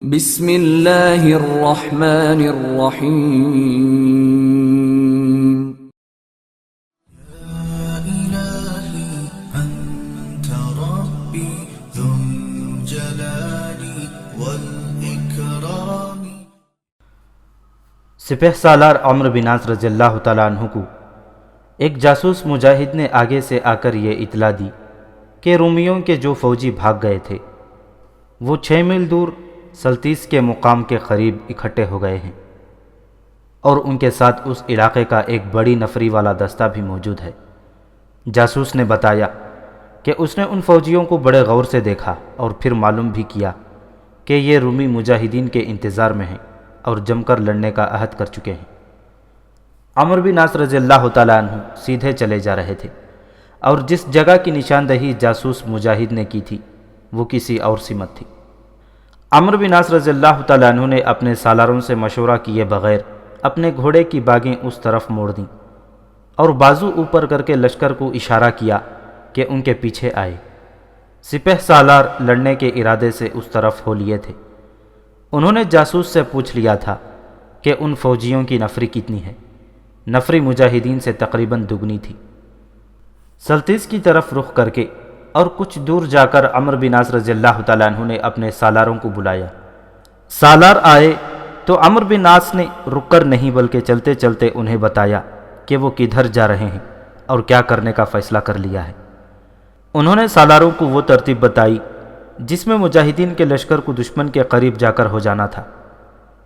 بسم اللہ الرحمن الرحیم۔ إلهي أنت ربي ذو الجلال والإكرام۔ سپہ سالار عمرو بن عاص رضی اللہ تعالیٰ عنہ کو ایک جاسوس مجاہد نے آگے سے آ کر یہ اطلاع دی کہ رومیوں کے جو فوجی بھاگ گئے تھے وہ 6 میل دور سلتیس کے مقام کے قریب اکٹھے ہو گئے ہیں، اور ان کے ساتھ اس علاقے کا ایک بڑی نفری والا دستہ بھی موجود ہے۔ جاسوس نے بتایا کہ اس نے ان فوجیوں کو بڑے غور سے دیکھا اور پھر معلوم بھی کیا کہ یہ رومی مجاہدین کے انتظار میں ہیں اور جم کر لڑنے کا عہد کر چکے ہیں۔ عمرو بن عاص رضی اللہ تعالیٰ عنہ سیدھے چلے جا رہے تھے، اور جس جگہ کی نشاندہی جاسوس مجاہد نے کی تھی وہ کسی اور سمت تھی۔ عمرو بن عاص رضی اللہ تعالیٰ عنہ نے اپنے سالاروں سے مشورہ کیے بغیر اپنے گھوڑے کی باگیں اس طرف موڑ دیں اور بازو اوپر کر کے لشکر کو اشارہ کیا کہ ان کے پیچھے آئے۔ سپہ سالار لڑنے کے ارادے سے اس طرف ہو لیے تھے۔ انہوں نے جاسوس سے پوچھ لیا تھا کہ ان فوجیوں کی نفری کتنی ہے۔ نفری مجاہدین سے تقریباً دگنی تھی۔ سلتیس کی طرف رخ کر کے اور کچھ دور جا کر عمرو بن عاص رضی اللہ تعالیٰ عنہ نے اپنے سالاروں کو بلایا۔ سالار آئے تو عمرو بن عاص نے رک کر نہیں بلکہ چلتے چلتے انہیں بتایا کہ وہ کدھر جا رہے ہیں اور کیا کرنے کا فیصلہ کر لیا ہے۔ انہوں نے سالاروں کو وہ ترتیب بتائی جس میں مجاہدین کے لشکر کو دشمن کے قریب جا کر ہو جانا تھا۔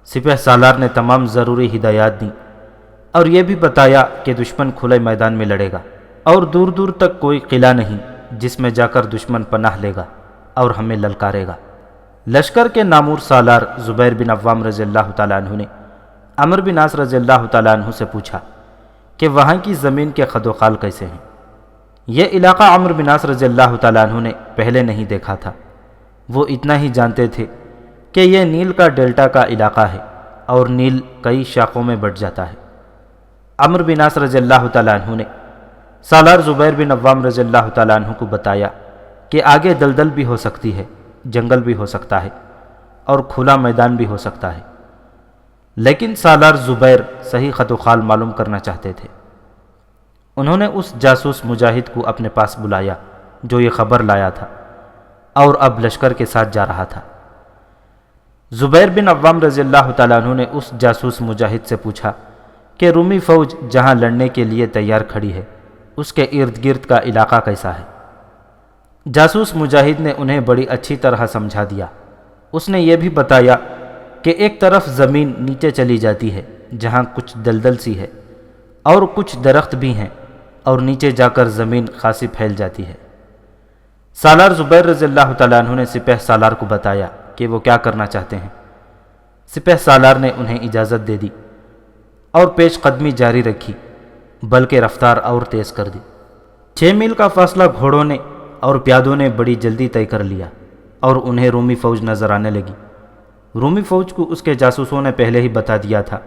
سپہ سالار نے تمام ضروری ہدایات دیں اور یہ بھی بتایا کہ دشمن کھلے میدان میں لڑے گا اور دور دور تک کوئی قلعہ نہیں جس میں جا کر دشمن پناہ لے گا اور ہمیں للکارے گا۔ لشکر کے نامور سالار زبیر بن عوام رضی اللہ تعالیٰ عنہ نے عمرو بن عاص رضی اللہ تعالیٰ عنہ سے پوچھا کہ وہاں کی زمین کے خد و خال کیسے ہیں۔ یہ علاقہ عمرو بن عاص رضی اللہ تعالیٰ عنہ نے پہلے نہیں دیکھا تھا۔ وہ اتنا ہی جانتے تھے کہ یہ نیل کا ڈیلٹا کا علاقہ ہے اور نیل کئی شاخوں میں بٹ جاتا ہے۔ عمرو بن عاص رضی اللہ تعالیٰ عنہ نے سالار زبیر بن عوام رضی اللہ تعالیٰ عنہ کو بتایا کہ آگے دلدل بھی ہو سکتی ہے، جنگل بھی ہو سکتا ہے اور کھلا میدان بھی ہو سکتا ہے، لیکن سالار زبیر صحیح خط و خال معلوم کرنا چاہتے تھے۔ انہوں نے اس جاسوس مجاہد کو اپنے پاس بلایا جو یہ خبر لایا تھا اور اب لشکر کے ساتھ جا رہا تھا۔ زبیر بن عوام رضی اللہ تعالیٰ عنہ نے اس جاسوس مجاہد سے پوچھا کہ رومی فوج جہاں لڑنے کے لیے تیار کھڑی ہے اس کے ارد گرد کا علاقہ کیسا ہے۔ جاسوس مجاہد نے انہیں بڑی اچھی طرح سمجھا دیا۔ اس نے یہ بھی بتایا کہ ایک طرف زمین نیچے چلی جاتی ہے جہاں کچھ دلدل سی ہے اور کچھ درخت بھی ہیں، اور نیچے جا کر زمین خاصی پھیل جاتی ہے۔ سالار زبیر رضی اللہ تعالیٰ عنہ نے سپہ سالار کو بتایا کہ وہ کیا کرنا چاہتے ہیں۔ سپہ سالار نے انہیں اجازت دے دی اور پیش قدمی جاری رکھی، بلکہ رفتار اور تیز کر دی۔ 6 میل کا فاصلہ گھوڑوں نے اور پیادوں نے بڑی جلدی طے کر لیا اور انہیں رومی فوج نظر آنے لگی۔ رومی فوج کو اس کے جاسوسوں نے پہلے ہی بتا دیا تھا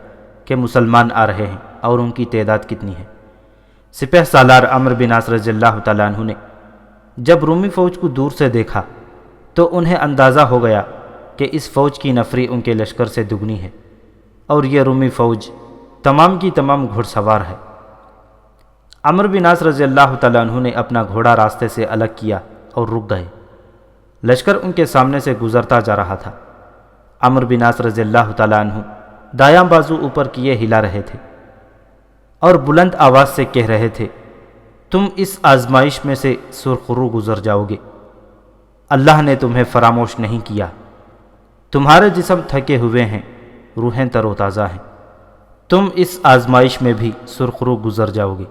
کہ مسلمان آ رہے ہیں اور ان کی تعداد کتنی ہے۔ سپہ سالار عمرو بن عاص رضی اللہ تعالیٰ عنہ نے جب رومی فوج کو دور سے دیکھا تو انہیں اندازہ ہو گیا کہ اس فوج کی نفری ان کے لشکر سے دگنی ہے، اور یہ رومی فوج تمام کی تمام گھڑ سوار ہے۔ عمرو بن عاص رضی اللہ تعالیٰ عنہ نے اپنا گھوڑا راستے سے الگ کیا اور رک گئے۔ لشکر ان کے سامنے سے گزرتا جا رہا تھا۔ عمرو بن عاص رضی اللہ تعالیٰ عنہ دایاں بازو اوپر کیے ہلا رہے تھے اور بلند آواز سے کہہ رہے تھے، تم اس آزمائش میں سے سرخرو گزر جاؤ گے۔ اللہ نے تمہیں فراموش نہیں کیا۔ تمہارے جسم تھکے ہوئے ہیں، روحیں تر و تازہ ہیں۔ تم اس آزمائش میں بھی سرخرو گزر جاؤ گے۔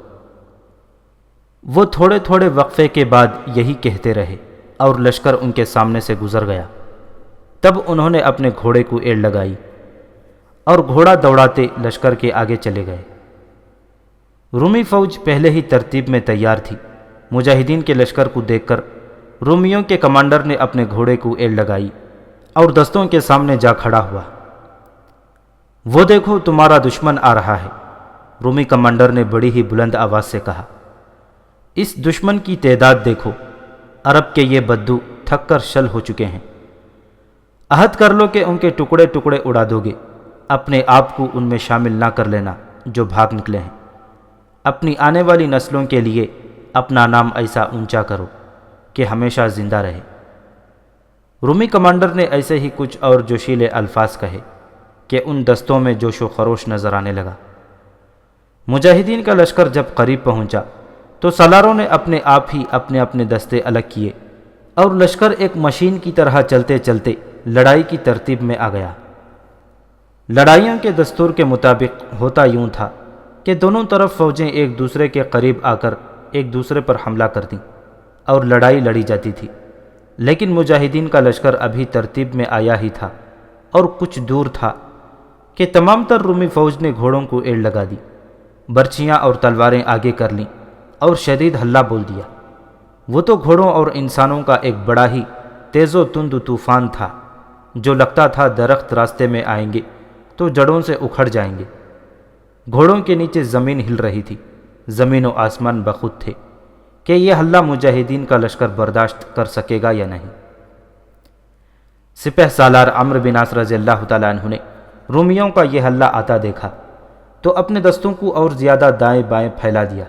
وہ تھوڑے تھوڑے وقفے کے بعد یہی کہتے رہے اور لشکر ان کے سامنے سے گزر گیا۔ تب انہوں نے اپنے گھوڑے کو ایڑ لگائی اور گھوڑا دوڑاتے لشکر کے آگے چلے گئے۔ رومی فوج پہلے ہی ترتیب میں تیار تھی۔ مجاہدین کے لشکر کو دیکھ کر رومیوں کے کمانڈر نے اپنے گھوڑے کو ایڑ لگائی اور دستوں کے سامنے جا کھڑا ہوا۔ وہ دیکھو تمہارا دشمن آ رہا ہے، رومی کمانڈر نے بڑی ہی بلند آواز سے کہا۔ اس دشمن کی تعداد دیکھو، عرب کے یہ بدو تھک کر شل ہو چکے ہیں۔ عہد کر لو کہ ان کے ٹکڑے ٹکڑے اڑا دو گے، اپنے آپ کو ان میں شامل نہ کر لینا جو بھاگ نکلے ہیں۔ اپنی آنے والی نسلوں کے لیے اپنا نام ایسا اونچا کرو کہ ہمیشہ زندہ رہے۔ رومی کمانڈر نے ایسے ہی کچھ اور جوشیلے الفاظ کہے کہ ان دستوں میں جوش و خروش نظر آنے لگا۔ مجاہدین کا لشکر جب قریب پہنچا تو سالاروں نے اپنے آپ ہی اپنے اپنے دستے الگ کیے اور لشکر ایک مشین کی طرح چلتے چلتے لڑائی کی ترتیب میں آ گیا۔ لڑائیوں کے دستور کے مطابق ہوتا یوں تھا کہ دونوں طرف فوجیں ایک دوسرے کے قریب آ کر ایک دوسرے پر حملہ کرتیں اور لڑائی لڑی جاتی تھی، لیکن مجاہدین کا لشکر ابھی ترتیب میں آیا ہی تھا اور کچھ دور تھا کہ تمام تر رومی فوج نے گھوڑوں کو ایڑ لگا دی، برچیاں اور تلواریں آگے کر لیں اور شدید ہلہ بول دیا۔ وہ تو گھوڑوں اور انسانوں کا ایک بڑا ہی تیز و تند طوفان تھا جو لگتا تھا درخت راستے میں آئیں گے تو جڑوں سے اکھڑ جائیں گے۔ گھوڑوں کے نیچے زمین ہل رہی تھی، زمین و آسمان بخود تھے کہ یہ حلہ مجاہدین کا لشکر برداشت کر سکے گا یا نہیں۔ سپہ سالار عمرو بن عاص رضی اللہ تعالیٰ عنہ نے رومیوں کا یہ حلہ آتا دیکھا تو اپنے دستوں کو اور زیادہ دائیں بائیں پھیلا دیا۔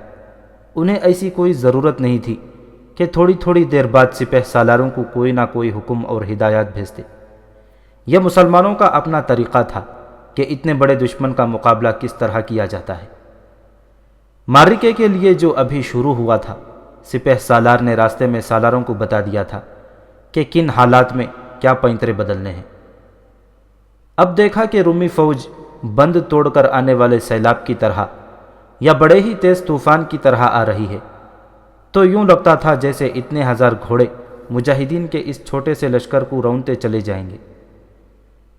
انہیں ایسی کوئی ضرورت نہیں تھی کہ تھوڑی تھوڑی دیر بعد سپہ سالاروں کو کوئی نہ کوئی حکم اور ہدایات بھیجتے۔ یہ مسلمانوں کا اپنا طریقہ تھا کہ اتنے بڑے دشمن کا مقابلہ کس طرح کیا جاتا ہے۔ معرکے کے لیے جو ابھی شروع ہوا تھا، سپہ سالار نے راستے میں سالاروں کو بتا دیا تھا کہ کن حالات میں کیا پینترے بدلنے ہیں۔ اب دیکھا کہ رومی فوج بند توڑ کر آنے والے سیلاب کی طرح یا بڑے ہی تیز طوفان کی طرح آ رہی ہے، تو یوں لگتا تھا جیسے اتنے ہزار گھوڑے مجاہدین کے اس چھوٹے سے لشکر کو رونتے چلے جائیں گے۔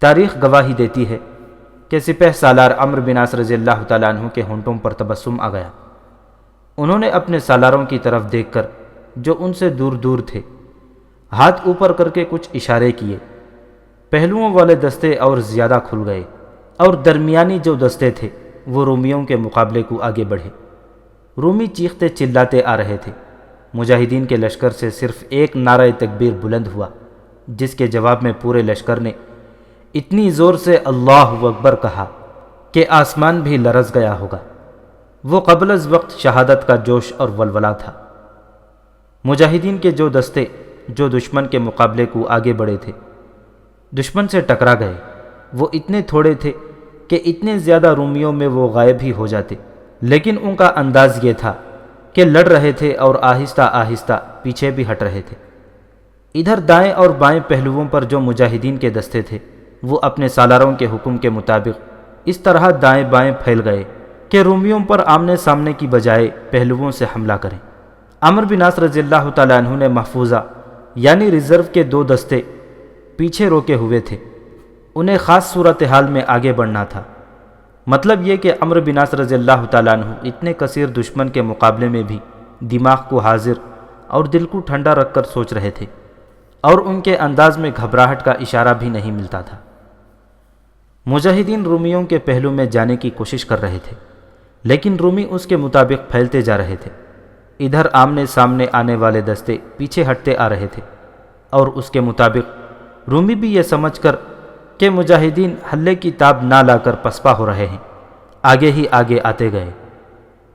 تاریخ گواہی دیتی ہے کہ سپہ سالار عمرو بن عاص رضی اللہ تعالیٰ عنہ کے ہونٹوں پر تبسم آ گیا۔ انہوں نے اپنے سالاروں کی طرف دیکھ کر جو ان سے دور دور تھے ہاتھ اوپر کر کے کچھ اشارے کیے۔ پہلوؤں والے دستے اور زیادہ کھل گئے اور درمیانی جو دستے تھے وہ رومیوں کے مقابلے کو آگے بڑھے۔ رومی چیختے چلاتے آ رہے تھے۔ مجاہدین کے لشکر سے صرف ایک نعرہ تکبیر بلند ہوا، جس کے جواب میں پورے لشکر نے اتنی زور سے اللہ اکبر کہا کہ آسمان بھی لرز گیا ہوگا۔ وہ قبل از وقت شہادت کا جوش اور ولولہ تھا۔ مجاہدین کے جو دستے جو دشمن کے مقابلے کو آگے بڑھے تھے، دشمن سے ٹکرا گئے۔ وہ اتنے تھوڑے تھے کہ اتنے زیادہ رومیوں میں وہ غائب ہی ہو جاتے، لیکن ان کا انداز یہ تھا کہ لڑ رہے تھے اور آہستہ آہستہ پیچھے بھی ہٹ رہے تھے۔ ادھر دائیں اور بائیں پہلوؤں پر جو مجاہدین کے دستے تھے وہ اپنے سالاروں کے حکم کے مطابق اس طرح دائیں بائیں پھیل گئے کہ رومیوں پر آمنے سامنے کی بجائے پہلوؤں سے حملہ کریں۔ عمرو بن عاص رضی اللہ تعالیٰ عنہ نے محفوظہ یعنی ریزرو کے دو دستے پیچھے روکے ہوئے تھے۔ انہیں خاص صورتحال میں آگے بڑھنا تھا۔ مطلب یہ کہ عمرو بن عاص رضی اللہ تعالیٰ عنہ اتنے کثیر دشمن کے مقابلے میں بھی دماغ کو حاضر اور دل کو ٹھنڈا رکھ کر سوچ رہے تھے، اور ان کے انداز میں گھبراہٹ کا اشارہ بھی نہیں ملتا تھا۔ مجاہدین رومیوں کے پہلو میں جانے کی کوشش کر رہے تھے، لیکن رومی اس کے مطابق پھیلتے جا رہے تھے۔ ادھر آمنے سامنے آنے والے دستے پیچھے ہٹتے آ رہے تھے، اور اس کے مطابق رومی بھی یہ سمجھ کر کہ مجاہدین حلے کی تاب نہ لا کر پسپا ہو رہے ہیں، آگے ہی آگے آتے گئے۔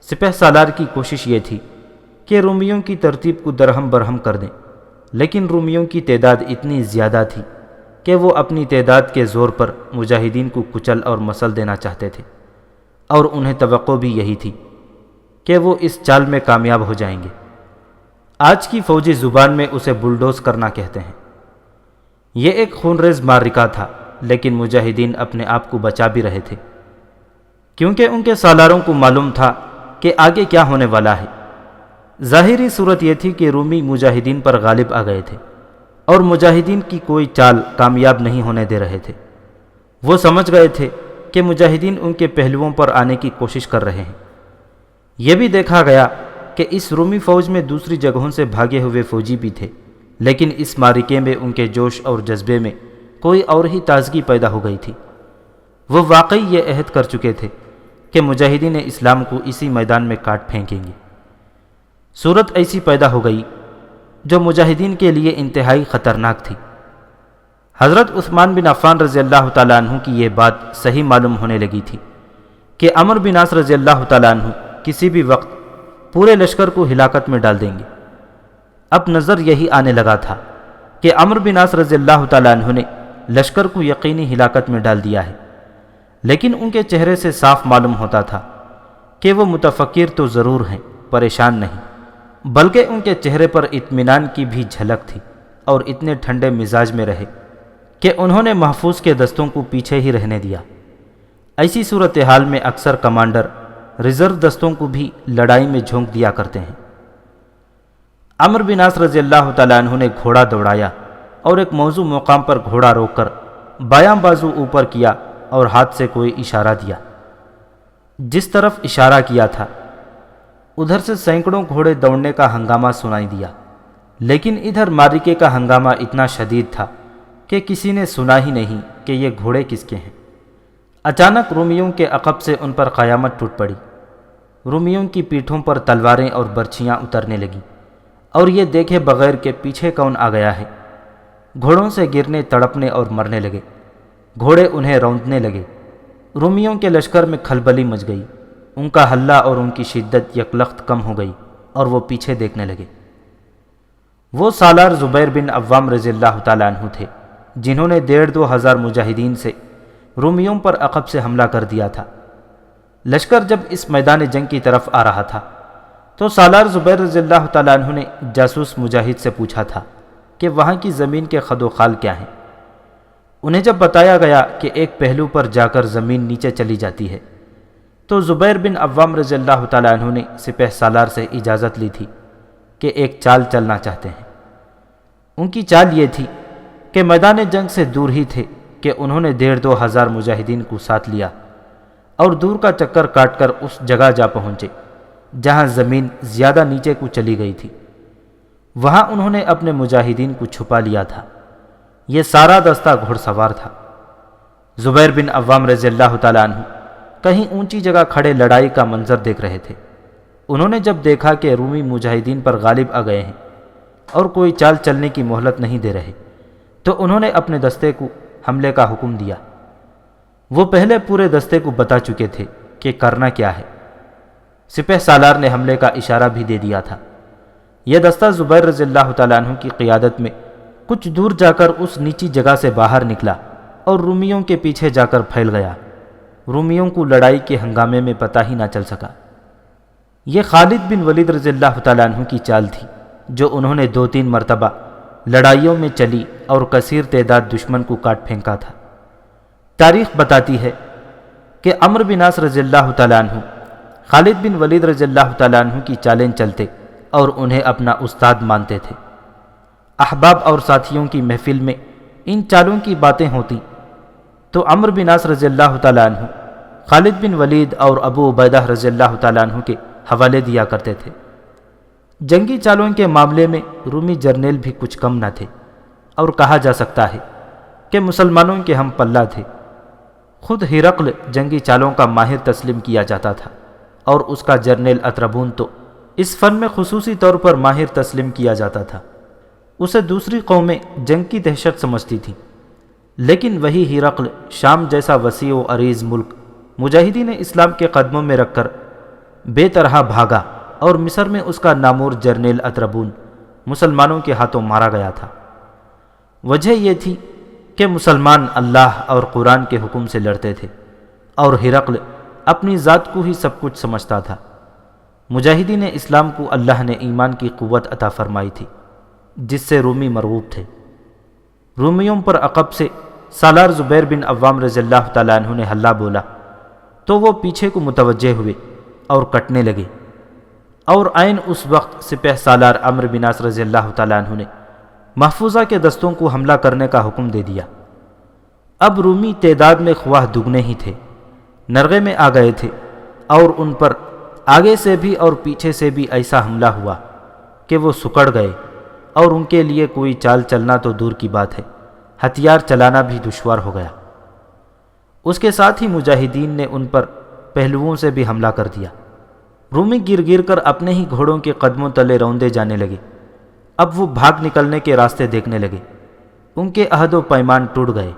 سپہ سالار کی کوشش یہ تھی کہ رومیوں کی ترتیب کو درہم برہم کر دیں، لیکن رومیوں کی تعداد اتنی زیادہ تھی کہ وہ اپنی تعداد کے زور پر مجاہدین کو کچل اور مسل دینا چاہتے تھے، اور انہیں توقع بھی یہی تھی کہ وہ اس چال میں کامیاب ہو جائیں گے۔ آج کی فوجی زبان میں اسے بلڈوز کرنا کہتے ہیں۔ یہ ایک خونریز معرکہ تھا، لیکن مجاہدین اپنے آپ کو بچا بھی رہے تھے، کیونکہ ان کے سالاروں کو معلوم تھا کہ آگے کیا ہونے والا ہے۔ ظاہری صورت یہ تھی کہ رومی مجاہدین پر غالب آ گئے تھے اور مجاہدین کی کوئی چال کامیاب نہیں ہونے دے رہے تھے۔ وہ سمجھ گئے تھے کہ مجاہدین ان کے پہلوؤں پر آنے کی کوشش کر رہے ہیں۔ یہ بھی دیکھا گیا کہ اس رومی فوج میں دوسری جگہوں سے بھاگے ہوئے فوجی بھی تھے، لیکن اس معرکے میں ان کے جوش اور جذبے میں کوئی اور ہی تازگی پیدا ہو گئی تھی۔ وہ واقعی یہ عہد کر چکے تھے کہ مجاہدین اسلام کو اسی میدان میں کاٹ پھینکیں گے۔ صورت ایسی پیدا ہو گئی جو مجاہدین کے لیے انتہائی خطرناک تھی۔ حضرت عثمان بن عفان رضی اللہ تعالیٰ عنہ کی یہ بات صحیح معلوم ہونے لگی تھی کہ عمرو بن عاص رضی اللہ تعالیٰ عنہ کسی بھی وقت پورے لشکر کو ہلاکت میں ڈال دیں گے۔ اب نظر یہی آنے لگا تھا کہ عمرو بن عاص رضی اللہ تعالیٰ عنہ نے لشکر کو یقینی ہلاکت میں ڈال دیا ہے، لیکن ان کے چہرے سے صاف معلوم ہوتا تھا کہ وہ متفکر تو ضرور ہیں، پریشان نہیں، بلکہ ان کے چہرے پر اطمینان کی بھی جھلک تھی، اور اتنے ٹھنڈے مزاج میں رہے کہ انہوں نے محفوظ کے دستوں کو پیچھے ہی رہنے دیا۔ ایسی صورتحال میں اکثر کمانڈر ریزرو دستوں کو بھی لڑائی میں جھونک دیا کرتے ہیں۔ عمرو بن عاص رضی اللہ تعالیٰ عنہ نے گھوڑا دوڑایا اور ایک موزوں مقام پر گھوڑا روک کر بایاں بازو اوپر کیا اور ہاتھ سے کوئی اشارہ دیا۔ جس طرف اشارہ کیا تھا ادھر سے سینکڑوں گھوڑے دوڑنے کا ہنگامہ سنائی دیا، لیکن ادھر معرکے کا ہنگامہ اتنا شدید تھا کہ کسی نے سنا ہی نہیں کہ یہ گھوڑے کس کے ہیں۔ اچانک رومیوں کے عقب سے ان پر قیامت ٹوٹ پڑی۔ رومیوں کی پیٹھوں پر تلواریں اور برچھیاں اترنے لگیں، اور یہ دیکھے بغیر کہ پیچھے کون آ گیا ہے، گھوڑوں سے گرنے، تڑپنے اور مرنے لگے۔ گھوڑے انہیں روندنے لگے۔ رومیوں کے لشکر میں کھلبلی مچ گئی، ان کا ہلہ اور ان کی شدت یکلخت کم ہو گئی، اور وہ پیچھے دیکھنے لگے۔ وہ سالار زبیر بن عوام رضی اللہ تعالیٰ عنہ تھے جنہوں نے 1500 مجاہدین سے رومیوں پر عقب سے حملہ کر دیا تھا۔ لشکر جب اس میدان جنگ کی طرف آ رہا تھا تو سالار زبیر رضی اللہ تعالیٰ عنہ نے جاسوس مجاہد سے پوچھا تھا کہ وہاں کی زمین کے خد و خال کیا ہیں۔ انہیں جب بتایا گیا کہ ایک پہلو پر جا کر زمین نیچے چلی جاتی ہے تو زبیر بن عوام رضی اللہ تعالیٰ عنہ نے سپہ سالار سے اجازت لی تھی کہ ایک چال چلنا چاہتے ہیں۔ ان کی چال یہ تھی کہ میدان جنگ سے دور ہی تھے کہ انہوں نے 1500 مجاہدین کو ساتھ لیا اور دور کا چکر کاٹ کر اس جگہ جا پہنچے جہاں زمین زیادہ نیچے کو چلی گئی تھی۔ وہاں انہوں نے اپنے مجاہدین کو چھپا لیا تھا۔ یہ سارا دستہ گھڑ سوار تھا۔ زبیر بن عوام رضی اللہ تعالیٰ عنہ کہیں اونچی جگہ کھڑے لڑائی کا منظر دیکھ رہے تھے۔ انہوں نے جب دیکھا کہ رومی مجاہدین پر غالب آ گئے ہیں اور کوئی چال چلنے کی مہلت نہیں دے رہے تو انہوں نے اپنے دستے کو حملے کا حکم دیا۔ وہ پہلے پورے دستے کو بتا چکے تھے کہ کرنا کیا ہے۔ سپہ سالار نے حملے کا اشارہ بھی دے دیا تھا۔ یہ دستہ زبیر رضی اللہ تعالیٰ عنہ کی قیادت میں کچھ دور جا کر اس نیچی جگہ سے باہر نکلا اور رومیوں کے پیچھے جا کر پھیل گیا۔ رومیوں کو لڑائی کے ہنگامے میں پتہ ہی نہ چل سکا۔ یہ خالد بن ولید رضی اللہ تعالیٰ عنہ کی چال تھی جو انہوں نے 2-3 مرتبہ لڑائیوں میں چلی اور کثیر تعداد دشمن کو کاٹ پھینکا تھا۔ تاریخ بتاتی ہے کہ عمرو بن عاص رضی اللہ تعالیٰ عنہ خالد بن ولید رضی اللہ تعالیٰ عنہ کی چالیں چلتے اور انہیں اپنا استاد مانتے تھے۔ احباب اور ساتھیوں کی محفل میں ان چالوں کی باتیں ہوتی تو عمرو بن عاص رضی اللہ تعالیٰ عنہ خالد بن ولید اور ابو عبیدہ رضی اللہ تعالیٰ عنہ کے حوالے دیا کرتے تھے۔ جنگی چالوں کے معاملے میں رومی جرنیل بھی کچھ کم نہ تھے، اور کہا جا سکتا ہے کہ مسلمانوں کے ہم پلہ تھے۔ خود ہرقل جنگی چالوں کا ماہر تسلیم کیا جاتا تھا، اور اس کا جرنیل اطربون تو اس فن میں خصوصی طور پر ماہر تسلیم کیا جاتا تھا۔ اسے دوسری قومیں جنگ کی دہشت سمجھتی تھیں، لیکن وہی ہرقل شام جیسا وسیع و عریض ملک مجاہدین اسلام کے قدموں میں رکھ کر بے طرح بھاگا، اور مصر میں اس کا نامور جرنیل اطربون مسلمانوں کے ہاتھوں مارا گیا تھا۔ وجہ یہ تھی کہ مسلمان اللہ اور قرآن کے حکم سے لڑتے تھے، اور ہرقل اپنی ذات کو ہی سب کچھ سمجھتا تھا۔ مجاہدین اسلام کو اللہ نے ایمان کی قوت عطا فرمائی تھی جس سے رومی مرغوب تھے۔ رومیوں پر عقب سے سالار زبیر بن عوام رضی اللہ تعالیٰ عنہ نے ہلہ بولا تو وہ پیچھے کو متوجہ ہوئے اور کٹنے لگے، اور عین اس وقت سپہ سالار عمرو بن عاص رضی اللہ تعالیٰ عنہ نے محفوظہ کے دستوں کو حملہ کرنے کا حکم دے دیا۔ اب رومی تعداد میں خواہ دگنے ہی تھے، نرغے میں آ گئے تھے، اور ان پر آگے سے بھی اور پیچھے سے بھی ایسا حملہ ہوا کہ وہ سکڑ گئے، اور ان کے لیے کوئی چال چلنا تو دور کی بات ہے، ہتھیار چلانا بھی دشوار ہو گیا۔ اس کے ساتھ ہی مجاہدین نے ان پر پہلوؤں سے بھی حملہ کر دیا۔ رومی گر گر کر اپنے ہی گھوڑوں کے قدموں تلے روندے جانے لگے۔ اب وہ بھاگ نکلنے کے راستے دیکھنے لگے۔ ان کے عہد و پیمان ٹوٹ گئے،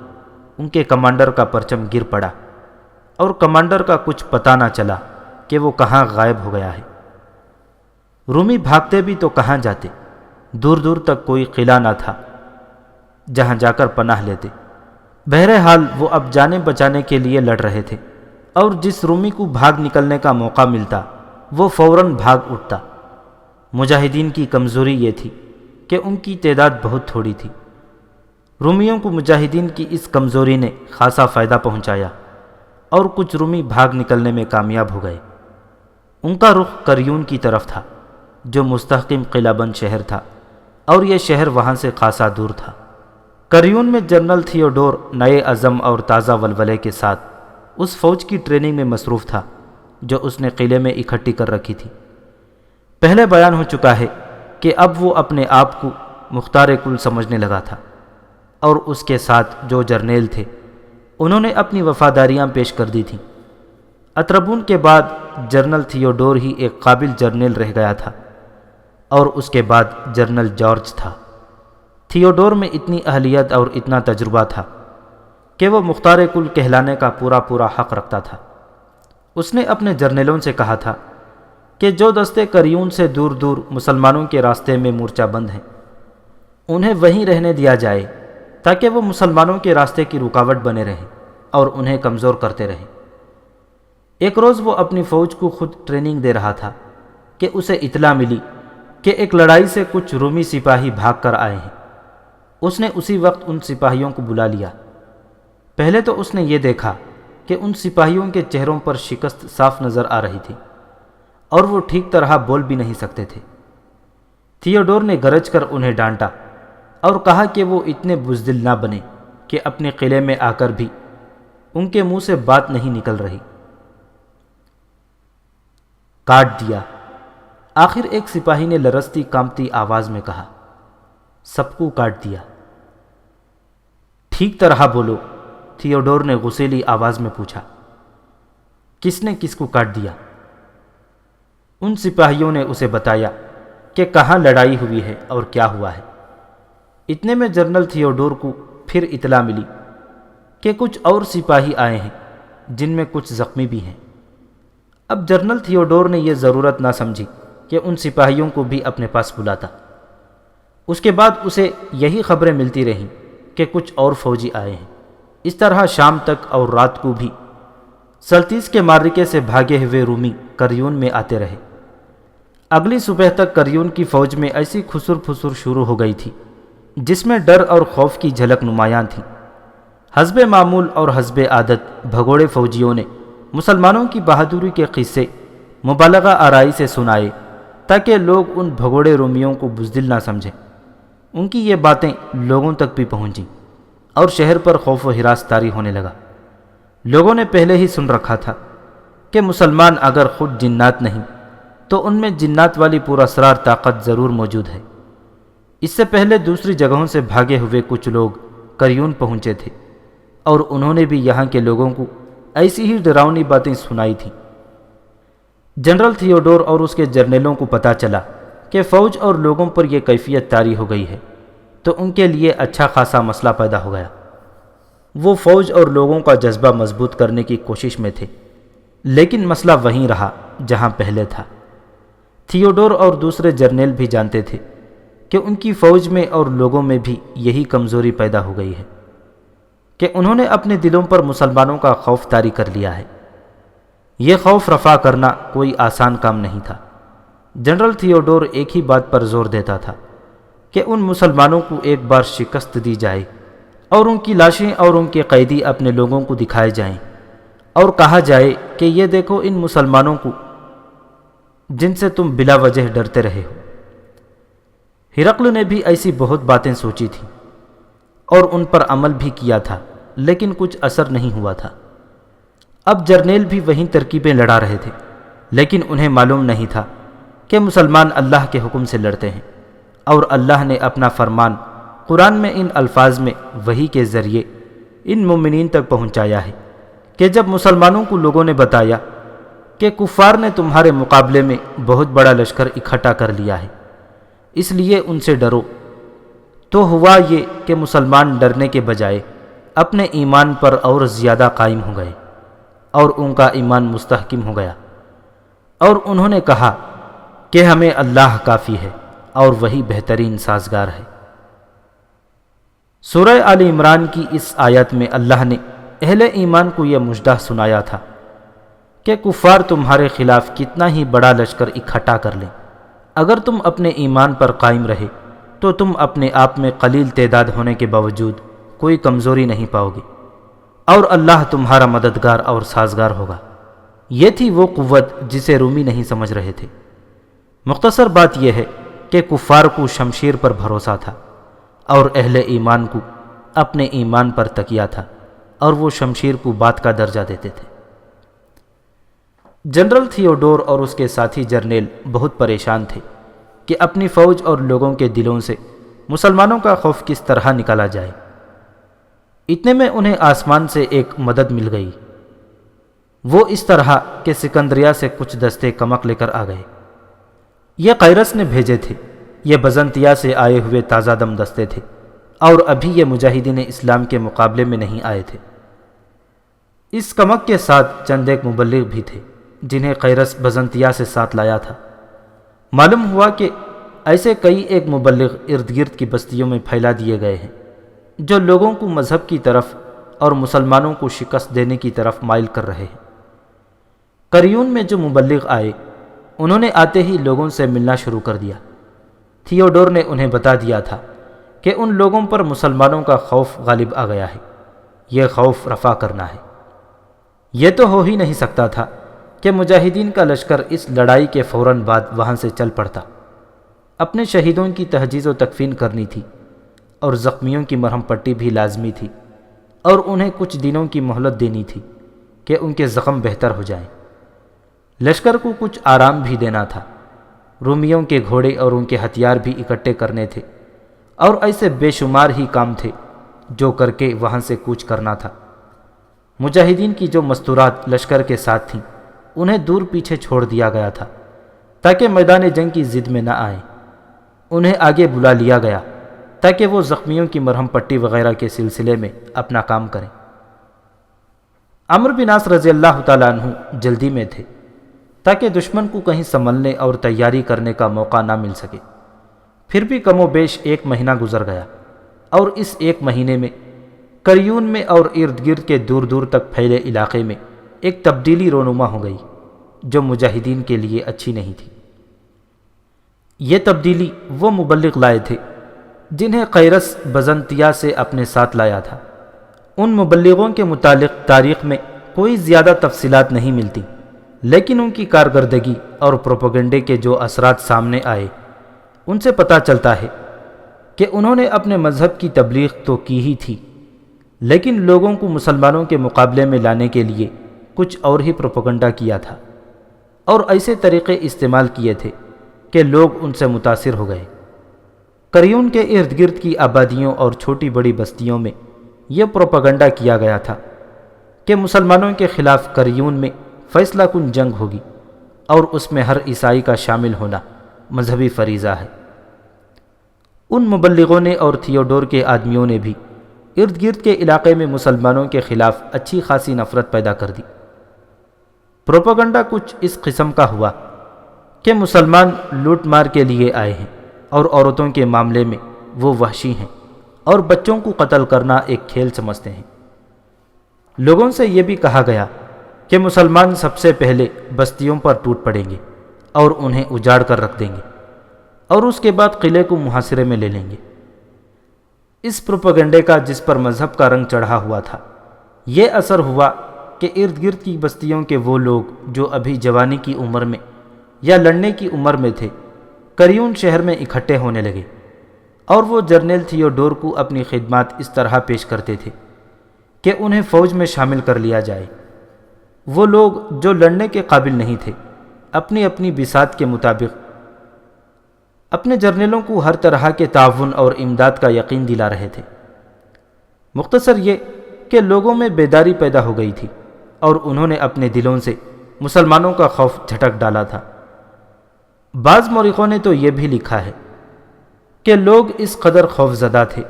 ان کے کمانڈر کا پرچم گر پڑا اور کمانڈر کا کچھ پتہ نہ چلا کہ وہ کہاں غائب ہو گیا ہے۔ رومی بھاگتے بھی تو کہاں جاتے، دور دور تک کوئی قلعہ نہ تھا جہاں جا کر پناہ لیتے۔ بہرحال وہ اب جانے بچانے کے لیے لڑ رہے تھے، اور جس رومی کو بھاگ نکلنے کا موقع ملتا وہ فوراً بھاگ اٹھتا۔ مجاہدین کی کمزوری یہ تھی کہ ان کی تعداد بہت تھوڑی تھی۔ رومیوں کو مجاہدین کی اس کمزوری نے خاصا فائدہ پہنچایا اور کچھ رومی بھاگ نکلنے میں کامیاب ہو گئے۔ ان کا رخ کریون کی طرف تھا جو مستحکم قلعہ بند شہر تھا، اور یہ شہر وہاں سے خاصا دور تھا۔ کریون میں جنرل تھیوڈور نئے عزم اور تازہ ولولے کے ساتھ اس فوج کی ٹریننگ میں مصروف تھا جو اس نے قلعے میں اکٹھی کر رکھی تھی۔ پہلے بیان ہو چکا ہے کہ اب وہ اپنے آپ کو مختار کل سمجھنے لگا تھا، اور اس کے ساتھ جو جرنیل تھے انہوں نے اپنی وفاداریاں پیش کر دی تھیں۔ اطربون کے بعد جنرل تھیوڈور ہی ایک قابل جرنیل رہ گیا تھا، اور اس کے بعد جنرل جارج تھا۔ تھیوڈور میں اتنی اہلیت اور اتنا تجربہ تھا کہ وہ مختار کل کہلانے کا پورا حق رکھتا تھا۔ اس نے اپنے جرنیلوں سے کہا تھا کہ جو دستے کریون سے دور دور مسلمانوں کے راستے میں مورچہ بند ہیں انہیں وہیں رہنے دیا جائے تاکہ وہ مسلمانوں کے راستے کی رکاوٹ بنے رہیں اور انہیں کمزور کرتے رہیں۔ ایک روز وہ اپنی فوج کو خود ٹریننگ دے رہا تھا کہ اسے اطلاع ملی کہ ایک لڑائی سے کچھ رومی سپاہی بھاگ کر آئے ہیں۔ اس نے اسی وقت ان سپاہیوں کو بلا لیا۔ پہلے تو اس نے یہ دیکھا کہ ان سپاہیوں کے چہروں پر شکست صاف نظر آ رہی تھی اور وہ ٹھیک طرح بول بھی نہیں سکتے تھے۔ تھیوڈور نے گرج کر انہیں ڈانٹا اور کہا کہ وہ اتنے بزدل نہ بنے کہ اپنے قلعے میں آ کر بھی ان کے منہ سے بات نہیں نکل رہی۔ کاٹ دیا، آخر ایک سپاہی نے لرزتی کانپتی آواز میں کہا۔ سب کو کاٹ دیا۔ ٹھیک طرح بولو، تھیوڈور نے غصیلی آواز میں پوچھا۔ کس نے کس کو کاٹ دیا؟ ان سپاہیوں نے اسے بتایا کہ کہاں لڑائی ہوئی ہے اور کیا ہوا ہے۔ اتنے میں جنرل تھیوڈور کو پھر اطلاع ملی کہ کچھ اور سپاہی آئے ہیں جن میں کچھ زخمی بھی ہیں۔ اب جنرل تھیوڈور نے یہ ضرورت نہ سمجھی کہ ان سپاہیوں کو بھی اپنے پاس بلاتا۔ اس کے بعد اسے یہی خبریں ملتی رہیں کہ کچھ اور فوجی آئے ہیں۔ اس طرح شام تک اور رات کو بھی سلتیس کے معرکے سے بھاگے ہوئے رومی کریون میں آتے رہے۔ اگلی صبح تک کریون کی فوج میں ایسی خسر پھسر شروع ہو گئی تھی جس میں ڈر اور خوف کی جھلک نمایاں تھی۔ حسب معمول اور حسب عادت بھگوڑے فوجیوں نے مسلمانوں کی بہادری کے قصے مبالغہ آرائی سے سنائے تاکہ لوگ ان بھگوڑے رومیوں کو بزدل نہ سمجھیں۔ ان کی یہ باتیں لوگوں تک بھی پہنچیں اور شہر پر خوف و ہراس طاری ہونے لگا۔ لوگوں نے پہلے ہی سن رکھا تھا کہ مسلمان اگر خود جنات نہیں تو ان میں جنات والی پراسرار طاقت ضرور موجود ہے۔ اس سے پہلے دوسری جگہوں سے بھاگے ہوئے کچھ لوگ کریون پہنچے تھے اور انہوں نے بھی یہاں کے لوگوں کو ایسی ہی ڈراؤنی باتیں سنائی تھیں۔ جنرل تھیوڈور اور اس کے جرنیلوں کو پتہ چلا کہ فوج اور لوگوں پر یہ کیفیت طاری ہو گئی ہے تو ان کے لیے اچھا خاصا مسئلہ پیدا ہو گیا۔ وہ فوج اور لوگوں کا جذبہ مضبوط کرنے کی کوشش میں تھے، لیکن مسئلہ وہیں رہا جہاں پہلے تھا۔ تھیوڈور اور دوسرے جرنیل بھی جانتے تھے کہ ان کی فوج میں اور لوگوں میں بھی یہی کمزوری پیدا ہو گئی ہے کہ انہوں نے اپنے دلوں پر مسلمانوں کا خوف طاری کر لیا ہے۔ یہ خوف رفع کرنا کوئی آسان کام نہیں تھا۔ جنرل تھیوڈور ایک ہی بات پر زور دیتا تھا کہ ان مسلمانوں کو ایک بار شکست دی جائے اور ان کی لاشیں اور ان کے قیدی اپنے لوگوں کو دکھائے جائیں اور کہا جائے کہ یہ دیکھو ان مسلمانوں کو جن سے تم بلا وجہ ڈرتے رہے ہو۔ ہرقل نے بھی ایسی بہت باتیں سوچی تھیں اور ان پر عمل بھی کیا تھا، لیکن کچھ اثر نہیں ہوا تھا۔ اب جرنیل بھی وہیں ترکیبیں لڑا رہے تھے، لیکن انہیں معلوم نہیں تھا کہ مسلمان اللہ کے حکم سے لڑتے ہیں، اور اللہ نے اپنا فرمان قرآن میں ان الفاظ میں وحی کے ذریعے ان مومنین تک پہنچایا ہے کہ جب مسلمانوں کو لوگوں نے بتایا کہ کفار نے تمہارے مقابلے میں بہت بڑا لشکر اکٹھا کر لیا ہے، اس لیے ان سے ڈرو، تو ہوا یہ کہ مسلمان ڈرنے کے بجائے اپنے ایمان پر اور زیادہ قائم ہو گئے اور ان کا ایمان مستحکم ہو گیا، اور انہوں نے کہا کہ ہمیں اللہ کافی ہے اور وہی بہترین سازگار ہے۔ سورہ آل عمران کی اس آیت میں اللہ نے اہل ایمان کو یہ مژدہ سنایا تھا کہ کفار تمہارے خلاف کتنا ہی بڑا لشکر اکٹھا کر لیں، اگر تم اپنے ایمان پر قائم رہے تو تم اپنے آپ میں قلیل تعداد ہونے کے باوجود کوئی کمزوری نہیں پاؤ گے، اور اللہ تمہارا مددگار اور سازگار ہوگا۔ یہ تھی وہ قوت جسے رومی نہیں سمجھ رہے تھے۔ مختصر بات یہ ہے کہ کفار کو شمشیر پر بھروسہ تھا اور اہل ایمان کو اپنے ایمان پر تکیہ تھا، اور وہ شمشیر کو بات کا درجہ دیتے تھے۔ جنرل تھیوڈور اور اس کے ساتھی جرنیل بہت پریشان تھے کہ اپنی فوج اور لوگوں کے دلوں سے مسلمانوں کا خوف کس طرح نکالا جائے۔ اتنے میں انہیں آسمان سے ایک مدد مل گئی۔ وہ اس طرح کہ سکندریہ سے کچھ دستے کمک لے کر آ گئے۔ یہ قیرس نے بھیجے تھے۔ یہ بزنطیہ سے آئے ہوئے تازہ دم دستے تھے، اور ابھی یہ مجاہدین اسلام کے مقابلے میں نہیں آئے تھے۔ اس کمک کے ساتھ چند ایک مبلغ بھی تھے جنہیں قیرس بزنطیہ سے ساتھ لایا تھا۔ معلوم ہوا کہ ایسے کئی ایک مبلغ ارد گرد کی بستیوں میں پھیلا دیے گئے ہیں جو لوگوں کو مذہب کی طرف اور مسلمانوں کو شکست دینے کی طرف مائل کر رہے ہیں۔ قریون میں جو مبلغ آئے انہوں نے آتے ہی لوگوں سے ملنا شروع کر دیا۔ تھیوڈور نے انہیں بتا دیا تھا کہ ان لوگوں پر مسلمانوں کا خوف غالب آ گیا ہے، یہ خوف رفع کرنا ہے۔ یہ تو ہو ہی نہیں سکتا تھا کہ مجاہدین کا لشکر اس لڑائی کے فوراً بعد وہاں سے چل پڑتا۔ اپنے شہیدوں کی تہجیز و تکفین کرنی تھی، اور زخمیوں کی مرہم پٹی بھی لازمی تھی، اور انہیں کچھ دنوں کی مہلت دینی تھی کہ ان کے زخم بہتر ہو جائیں۔ لشکر کو کچھ آرام بھی دینا تھا۔ رومیوں کے گھوڑے اور ان کے ہتھیار بھی اکٹھے کرنے تھے، اور ایسے بے شمار ہی کام تھے جو کر کے وہاں سے کوچ کرنا تھا۔ مجاہدین کی جو مستورات لشکر کے ساتھ تھیں انہیں دور پیچھے چھوڑ دیا گیا تھا تاکہ میدان جنگ کی ضد میں نہ آئیں۔ انہیں آگے بلا لیا گیا تاکہ وہ زخمیوں کی مرہم پٹی وغیرہ کے سلسلے میں اپنا کام کریں۔ عمرو بن عاص رضی اللہ تعالیٰ عنہ جلدی میں تھے تاکہ دشمن کو کہیں سنبھلنے اور تیاری کرنے کا موقع نہ مل سکے۔ پھر بھی کم و بیش 1 مہینہ گزر گیا، اور اس 1 مہینے میں قریون میں اور ارد گرد کے دور دور تک پھیلے علاقے میں ایک تبدیلی رونما ہو گئی جو مجاہدین کے لیے اچھی نہیں تھی۔ یہ تبدیلی وہ مبلغ لائے تھے جنہیں قیرس بزنطیہ سے اپنے ساتھ لایا تھا۔ ان مبلغوں کے متعلق تاریخ میں کوئی زیادہ تفصیلات نہیں ملتی، لیکن ان کی کارکردگی اور پروپیگنڈے کے جو اثرات سامنے آئے ان سے پتہ چلتا ہے کہ انہوں نے اپنے مذہب کی تبلیغ تو کی ہی تھی، لیکن لوگوں کو مسلمانوں کے مقابلے میں لانے کے لیے کچھ اور ہی پروپیگنڈا کیا تھا، اور ایسے طریقے استعمال کیے تھے کہ لوگ ان سے متاثر ہو گئے۔ قریون کے ارد گرد کی آبادیوں اور چھوٹی بڑی بستیوں میں یہ پروپیگنڈا کیا گیا تھا کہ مسلمانوں کے خلاف قریون میں فیصلہ کن جنگ ہوگی، اور اس میں ہر عیسائی کا شامل ہونا مذہبی فریضہ ہے۔ ان مبلغوں نے اور تھیوڈور کے آدمیوں نے بھی ارد گرد کے علاقے میں مسلمانوں کے خلاف اچھی خاصی نفرت پیدا کر دی۔ پروپیگنڈا کچھ اس قسم کا ہوا کہ مسلمان لوٹ مار کے لیے آئے ہیں، اور عورتوں کے معاملے میں وہ وحشی ہیں، اور بچوں کو قتل کرنا ایک کھیل سمجھتے ہیں۔ لوگوں سے یہ بھی کہا گیا کہ مسلمان سب سے پہلے بستیوں پر ٹوٹ پڑیں گے اور انہیں اجاڑ کر رکھ دیں گے، اور اس کے بعد قلعے کو محاصرے میں لے لیں گے۔ اس پروپیگنڈے کا جس پر مذہب کا رنگ چڑھا ہوا تھا، یہ اثر ہوا کہ ارد گرد کی بستیوں کے وہ لوگ جو ابھی جوانی کی عمر میں یا لڑنے کی عمر میں تھے قریون شہر میں اکٹھے ہونے لگے، اور وہ جرنیل تھیوڈور کو اپنی خدمات اس طرح پیش کرتے تھے کہ انہیں فوج میں شامل کر لیا جائے۔ وہ لوگ جو لڑنے کے قابل نہیں تھے اپنی اپنی بساط کے مطابق اپنے جرنیلوں کو ہر طرح کے تعاون اور امداد کا یقین دلا رہے تھے۔ مختصر یہ کہ لوگوں میں بیداری پیدا ہو گئی تھی، اور انہوں نے اپنے دلوں سے مسلمانوں کا خوف جھٹک ڈالا تھا۔ بعض مورخوں نے تو یہ بھی لکھا ہے کہ لوگ اس قدر خوفزدہ تھے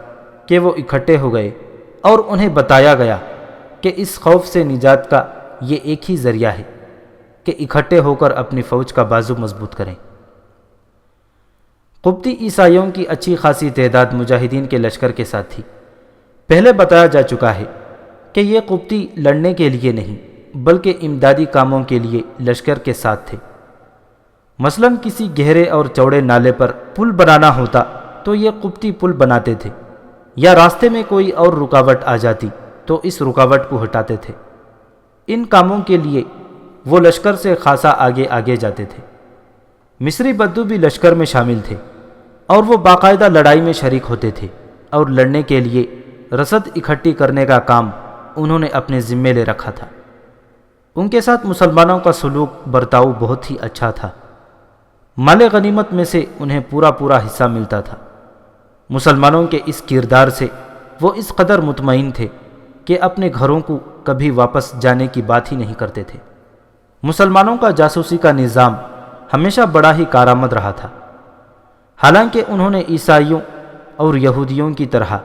کہ وہ اکٹھے ہو گئے اور انہیں بتایا گیا کہ اس خوف سے نجات کا یہ ایک ہی ذریعہ ہے کہ اکٹھے ہو کر اپنی فوج کا بازو مضبوط کریں۔ قبطی عیسائیوں کی اچھی خاصی تعداد مجاہدین کے لشکر کے ساتھ تھی۔ پہلے بتایا جا چکا ہے کہ یہ قبطی لڑنے کے لیے نہیں بلکہ امدادی کاموں کے لیے لشکر کے ساتھ تھے۔ مثلا کسی گہرے اور چوڑے نالے پر پل بنانا ہوتا تو یہ قبطی پل بناتے تھے، یا راستے میں کوئی اور رکاوٹ آ جاتی تو اس رکاوٹ کو ہٹاتے تھے۔ ان کاموں کے لیے وہ لشکر سے خاصا آگے آگے جاتے تھے۔ مصری بدو بھی لشکر میں شامل تھے اور وہ باقاعدہ لڑائی میں شریک ہوتے تھے اور لڑنے کے لیے رسد اکٹھی کرنے کا کام انہوں نے اپنے ذمے لے رکھا تھا۔ ان کے ساتھ مسلمانوں کا سلوک برتاؤ بہت ہی اچھا تھا۔ مال غنیمت میں سے انہیں پورا حصہ ملتا تھا۔ مسلمانوں کے اس کردار سے وہ اس قدر مطمئن تھے کہ اپنے گھروں کو کبھی واپس جانے کی بات ہی نہیں کرتے تھے۔ مسلمانوں کا جاسوسی کا نظام ہمیشہ بڑا ہی کارآمد رہا تھا، حالانکہ انہوں نے عیسائیوں اور یہودیوں کی طرح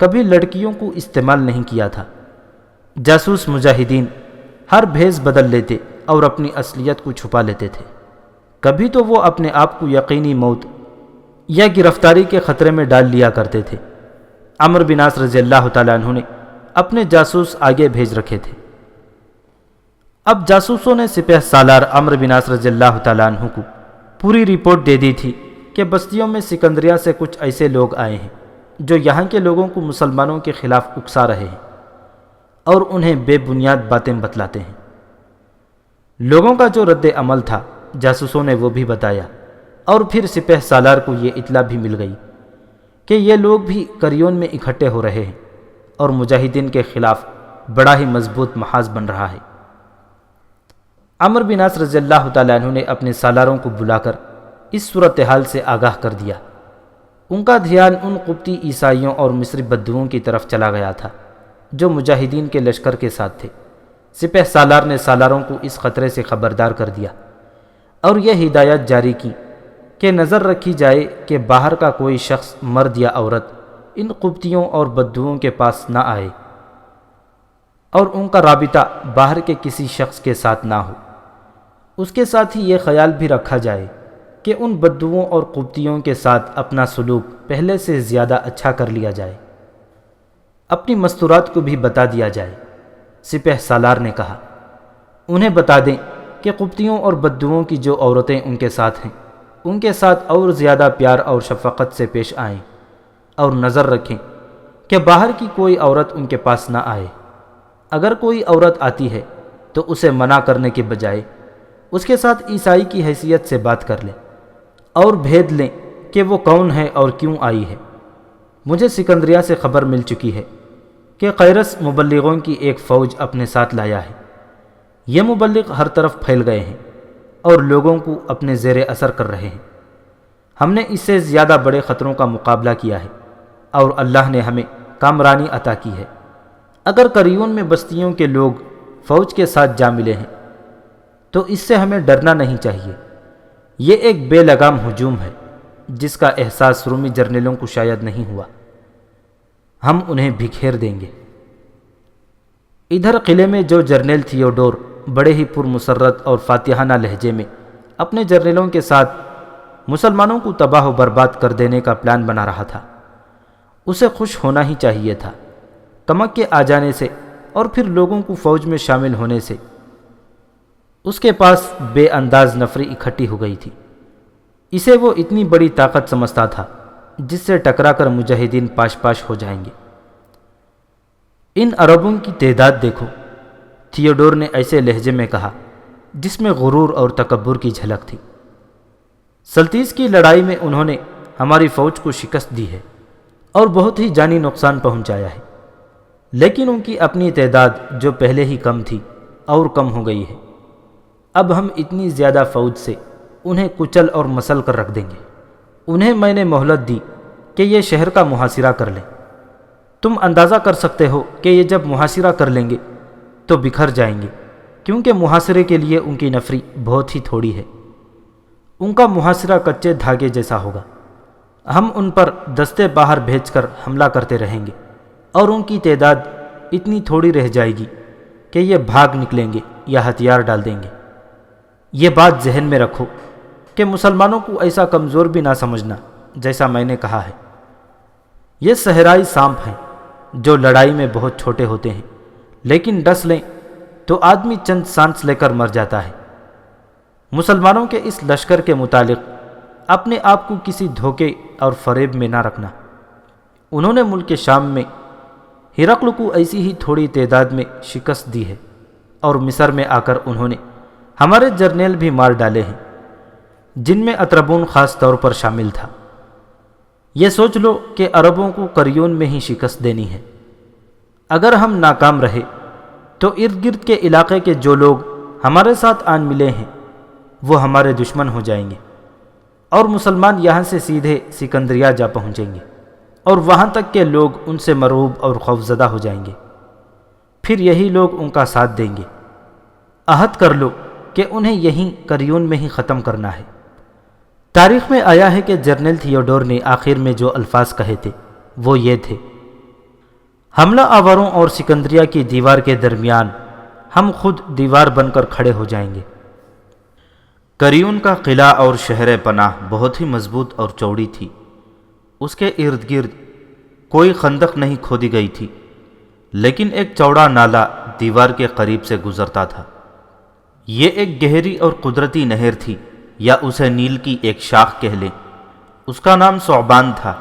کبھی لڑکیوں کو استعمال نہیں کیا تھا۔ جاسوس مجاہدین ہر بھیس بدل لیتے اور اپنی اصلیت کو چھپا لیتے تھے۔ کبھی تو وہ اپنے آپ کو یقینی موت یا گرفتاری کے خطرے میں ڈال لیا کرتے تھے۔ عمرو بن عاص رضی اللہ تعالیٰ عنہ نے اپنے جاسوس آگے بھیج رکھے تھے۔ اب جاسوسوں نے سپہ سالار عمرو بن عاص رضی اللہ تعالیٰ عنہ کو پوری رپورٹ دے دی تھی کہ بستیوں میں سکندریہ سے کچھ ایسے لوگ آئے ہیں جو یہاں کے لوگوں کو مسلمانوں کے خلاف اکسا رہے ہیں اور انہیں بے بنیاد باتیں بتلاتے ہیں۔ لوگوں کا جو رد عمل تھا جاسوسوں نے وہ بھی بتایا، اور پھر سپہ سالار کو یہ اطلاع بھی مل گئی کہ یہ لوگ بھی کریون میں اکٹھے ہو رہے ہیں اور مجاہدین کے خلاف بڑا ہی مضبوط محاذ بن رہا ہے۔ عمرو بن عاص رضی اللہ تعالیٰ عنہ نے اپنے سالاروں کو بلا کر اس صورتحال سے آگاہ کر دیا۔ ان کا دھیان ان قبطی عیسائیوں اور مصری بدوؤں کی طرف چلا گیا تھا جو مجاہدین کے لشکر کے ساتھ تھے۔ سپہ سالار نے سالاروں کو اس خطرے سے خبردار کر دیا اور یہ ہدایت جاری کی کہ نظر رکھی جائے کہ باہر کا کوئی شخص مرد یا عورت ان قبطیوں اور بدوؤں کے پاس نہ آئے اور ان کا رابطہ باہر کے کسی شخص کے ساتھ نہ ہو۔ اس کے ساتھ ہی یہ خیال بھی رکھا جائے کہ ان بدوؤں اور قبطیوں کے ساتھ اپنا سلوک پہلے سے زیادہ اچھا کر لیا جائے، اپنی مستورات کو بھی بتا دیا جائے۔ سپہ سالار نے کہا، انہیں بتا دیں کہ قبطیوں اور بدوؤں کی جو عورتیں ان کے ساتھ ہیں ان کے ساتھ اور زیادہ پیار اور شفقت سے پیش آئیں، اور نظر رکھیں کہ باہر کی کوئی عورت ان کے پاس نہ آئے۔ اگر کوئی عورت آتی ہے تو اسے منع کرنے کے بجائے اس کے ساتھ عیسائی کی حیثیت سے بات کر لیں اور بھید لیں کہ وہ کون ہے اور کیوں آئی ہے۔ مجھے سکندریہ سے خبر مل چکی ہے کہ قیرس مبلغوں کی ایک فوج اپنے ساتھ لایا ہے۔ یہ مبلغ ہر طرف پھیل گئے ہیں اور لوگوں کو اپنے زیر اثر کر رہے ہیں۔ ہم نے اس سے زیادہ بڑے خطروں کا مقابلہ کیا ہے اور اللہ نے ہمیں کامرانی عطا کی ہے۔ اگر کریون میں بستیوں کے لوگ فوج کے ساتھ جا ملے ہیں تو اس سے ہمیں ڈرنا نہیں چاہیے۔ یہ ایک بے لگام ہجوم ہے جس کا احساس رومی جرنیلوں کو شاید نہیں ہوا۔ ہم انہیں بکھیر دیں گے۔ ادھر قلعے میں جو جرنیل تھیوڈور بڑے ہی پرمسرت اور فاتحانہ لہجے میں اپنے جرنیلوں کے ساتھ مسلمانوں کو تباہ و برباد کر دینے کا پلان بنا رہا تھا، اسے خوش ہونا ہی چاہیے تھا۔ کمک کے آ جانے سے اور پھر لوگوں کو فوج میں شامل ہونے سے اس کے پاس بے انداز نفری اکٹھی ہو گئی تھی۔ اسے وہ اتنی بڑی طاقت سمجھتا تھا جس سے ٹکرا کر مجاہدین پاش پاش ہو جائیں گے۔ ان عربوں کی تعداد دیکھو، تھیوڈور نے ایسے لہجے میں کہا جس میں غرور اور تکبر کی جھلک تھی۔ سلتیس کی لڑائی میں انہوں نے ہماری فوج کو شکست دی ہے اور بہت ہی جانی نقصان پہنچایا ہے، لیکن ان کی اپنی تعداد جو پہلے ہی کم تھی اور کم ہو گئی ہے۔ اب ہم اتنی زیادہ فوج سے انہیں کچل اور مسل کر رکھ دیں گے۔ انہیں میں نے مہلت دی کہ یہ شہر کا محاصرہ کر لیں۔ تم اندازہ کر سکتے ہو کہ یہ جب محاصرہ کر لیں گے تو بکھر جائیں گے، کیونکہ محاصرے کے لیے ان کی نفری بہت ہی تھوڑی ہے۔ ان کا محاصرہ کچے دھاگے جیسا ہوگا ہم ان پر دستے باہر بھیج کر حملہ کرتے رہیں گے اور ان کی تعداد اتنی تھوڑی رہ جائے گی کہ یہ بھاگ نکلیں گے یا ہتھیار ڈال دیں گے۔ یہ بات ذہن میں رکھو کہ مسلمانوں کو ایسا کمزور بھی نہ سمجھنا جیسا میں نے کہا ہے۔ یہ صحرائی سانپ ہیں جو لڑائی میں بہت چھوٹے ہوتے ہیں، لیکن ڈس لیں تو آدمی چند سانس لے کر مر جاتا ہے۔ مسلمانوں کے اس لشکر کے متعلق اپنے آپ کو کسی دھوکے اور فریب میں نہ رکھنا۔ انہوں نے ملک شام میں ہرقل کو ایسی ہی تھوڑی تعداد میں شکست دی ہے، اور مصر میں آ کر انہوں نے ہمارے جرنیل بھی مار ڈالے ہیں، جن میں اتربون خاص طور پر شامل تھا۔ یہ سوچ لو کہ عربوں کو قریون میں ہی شکست دینی ہے۔ اگر ہم ناکام رہے تو ارد گرد کے علاقے کے جو لوگ ہمارے ساتھ آن ملے ہیں وہ ہمارے دشمن ہو جائیں گے، اور مسلمان یہاں سے سیدھے سکندریہ جا پہنچیں گے، اور وہاں تک کہ لوگ ان سے مرعوب اور خوفزدہ ہو جائیں گے۔ پھر یہی لوگ ان کا ساتھ دیں گے۔ عہد کر لو کہ انہیں یہیں قریون میں ہی ختم کرنا ہے۔ تاریخ میں آیا ہے کہ جنرل تھیوڈور نے آخر میں جو الفاظ کہے تھے وہ یہ تھے: حملہ آوروں اور سکندریہ کی دیوار کے درمیان ہم خود دیوار بن کر کھڑے ہو جائیں گے۔ قریون کا قلعہ اور شہر پناہ بہت ہی مضبوط اور چوڑی تھی۔ اس کے ارد گرد کوئی خندق نہیں کھودی گئی تھی، لیکن ایک چوڑا نالا دیوار کے قریب سے گزرتا تھا۔ یہ ایک گہری اور قدرتی نہر تھی، یا اسے نیل کی ایک شاخ کہہ لیں۔ اس کا نام ثعبان تھا۔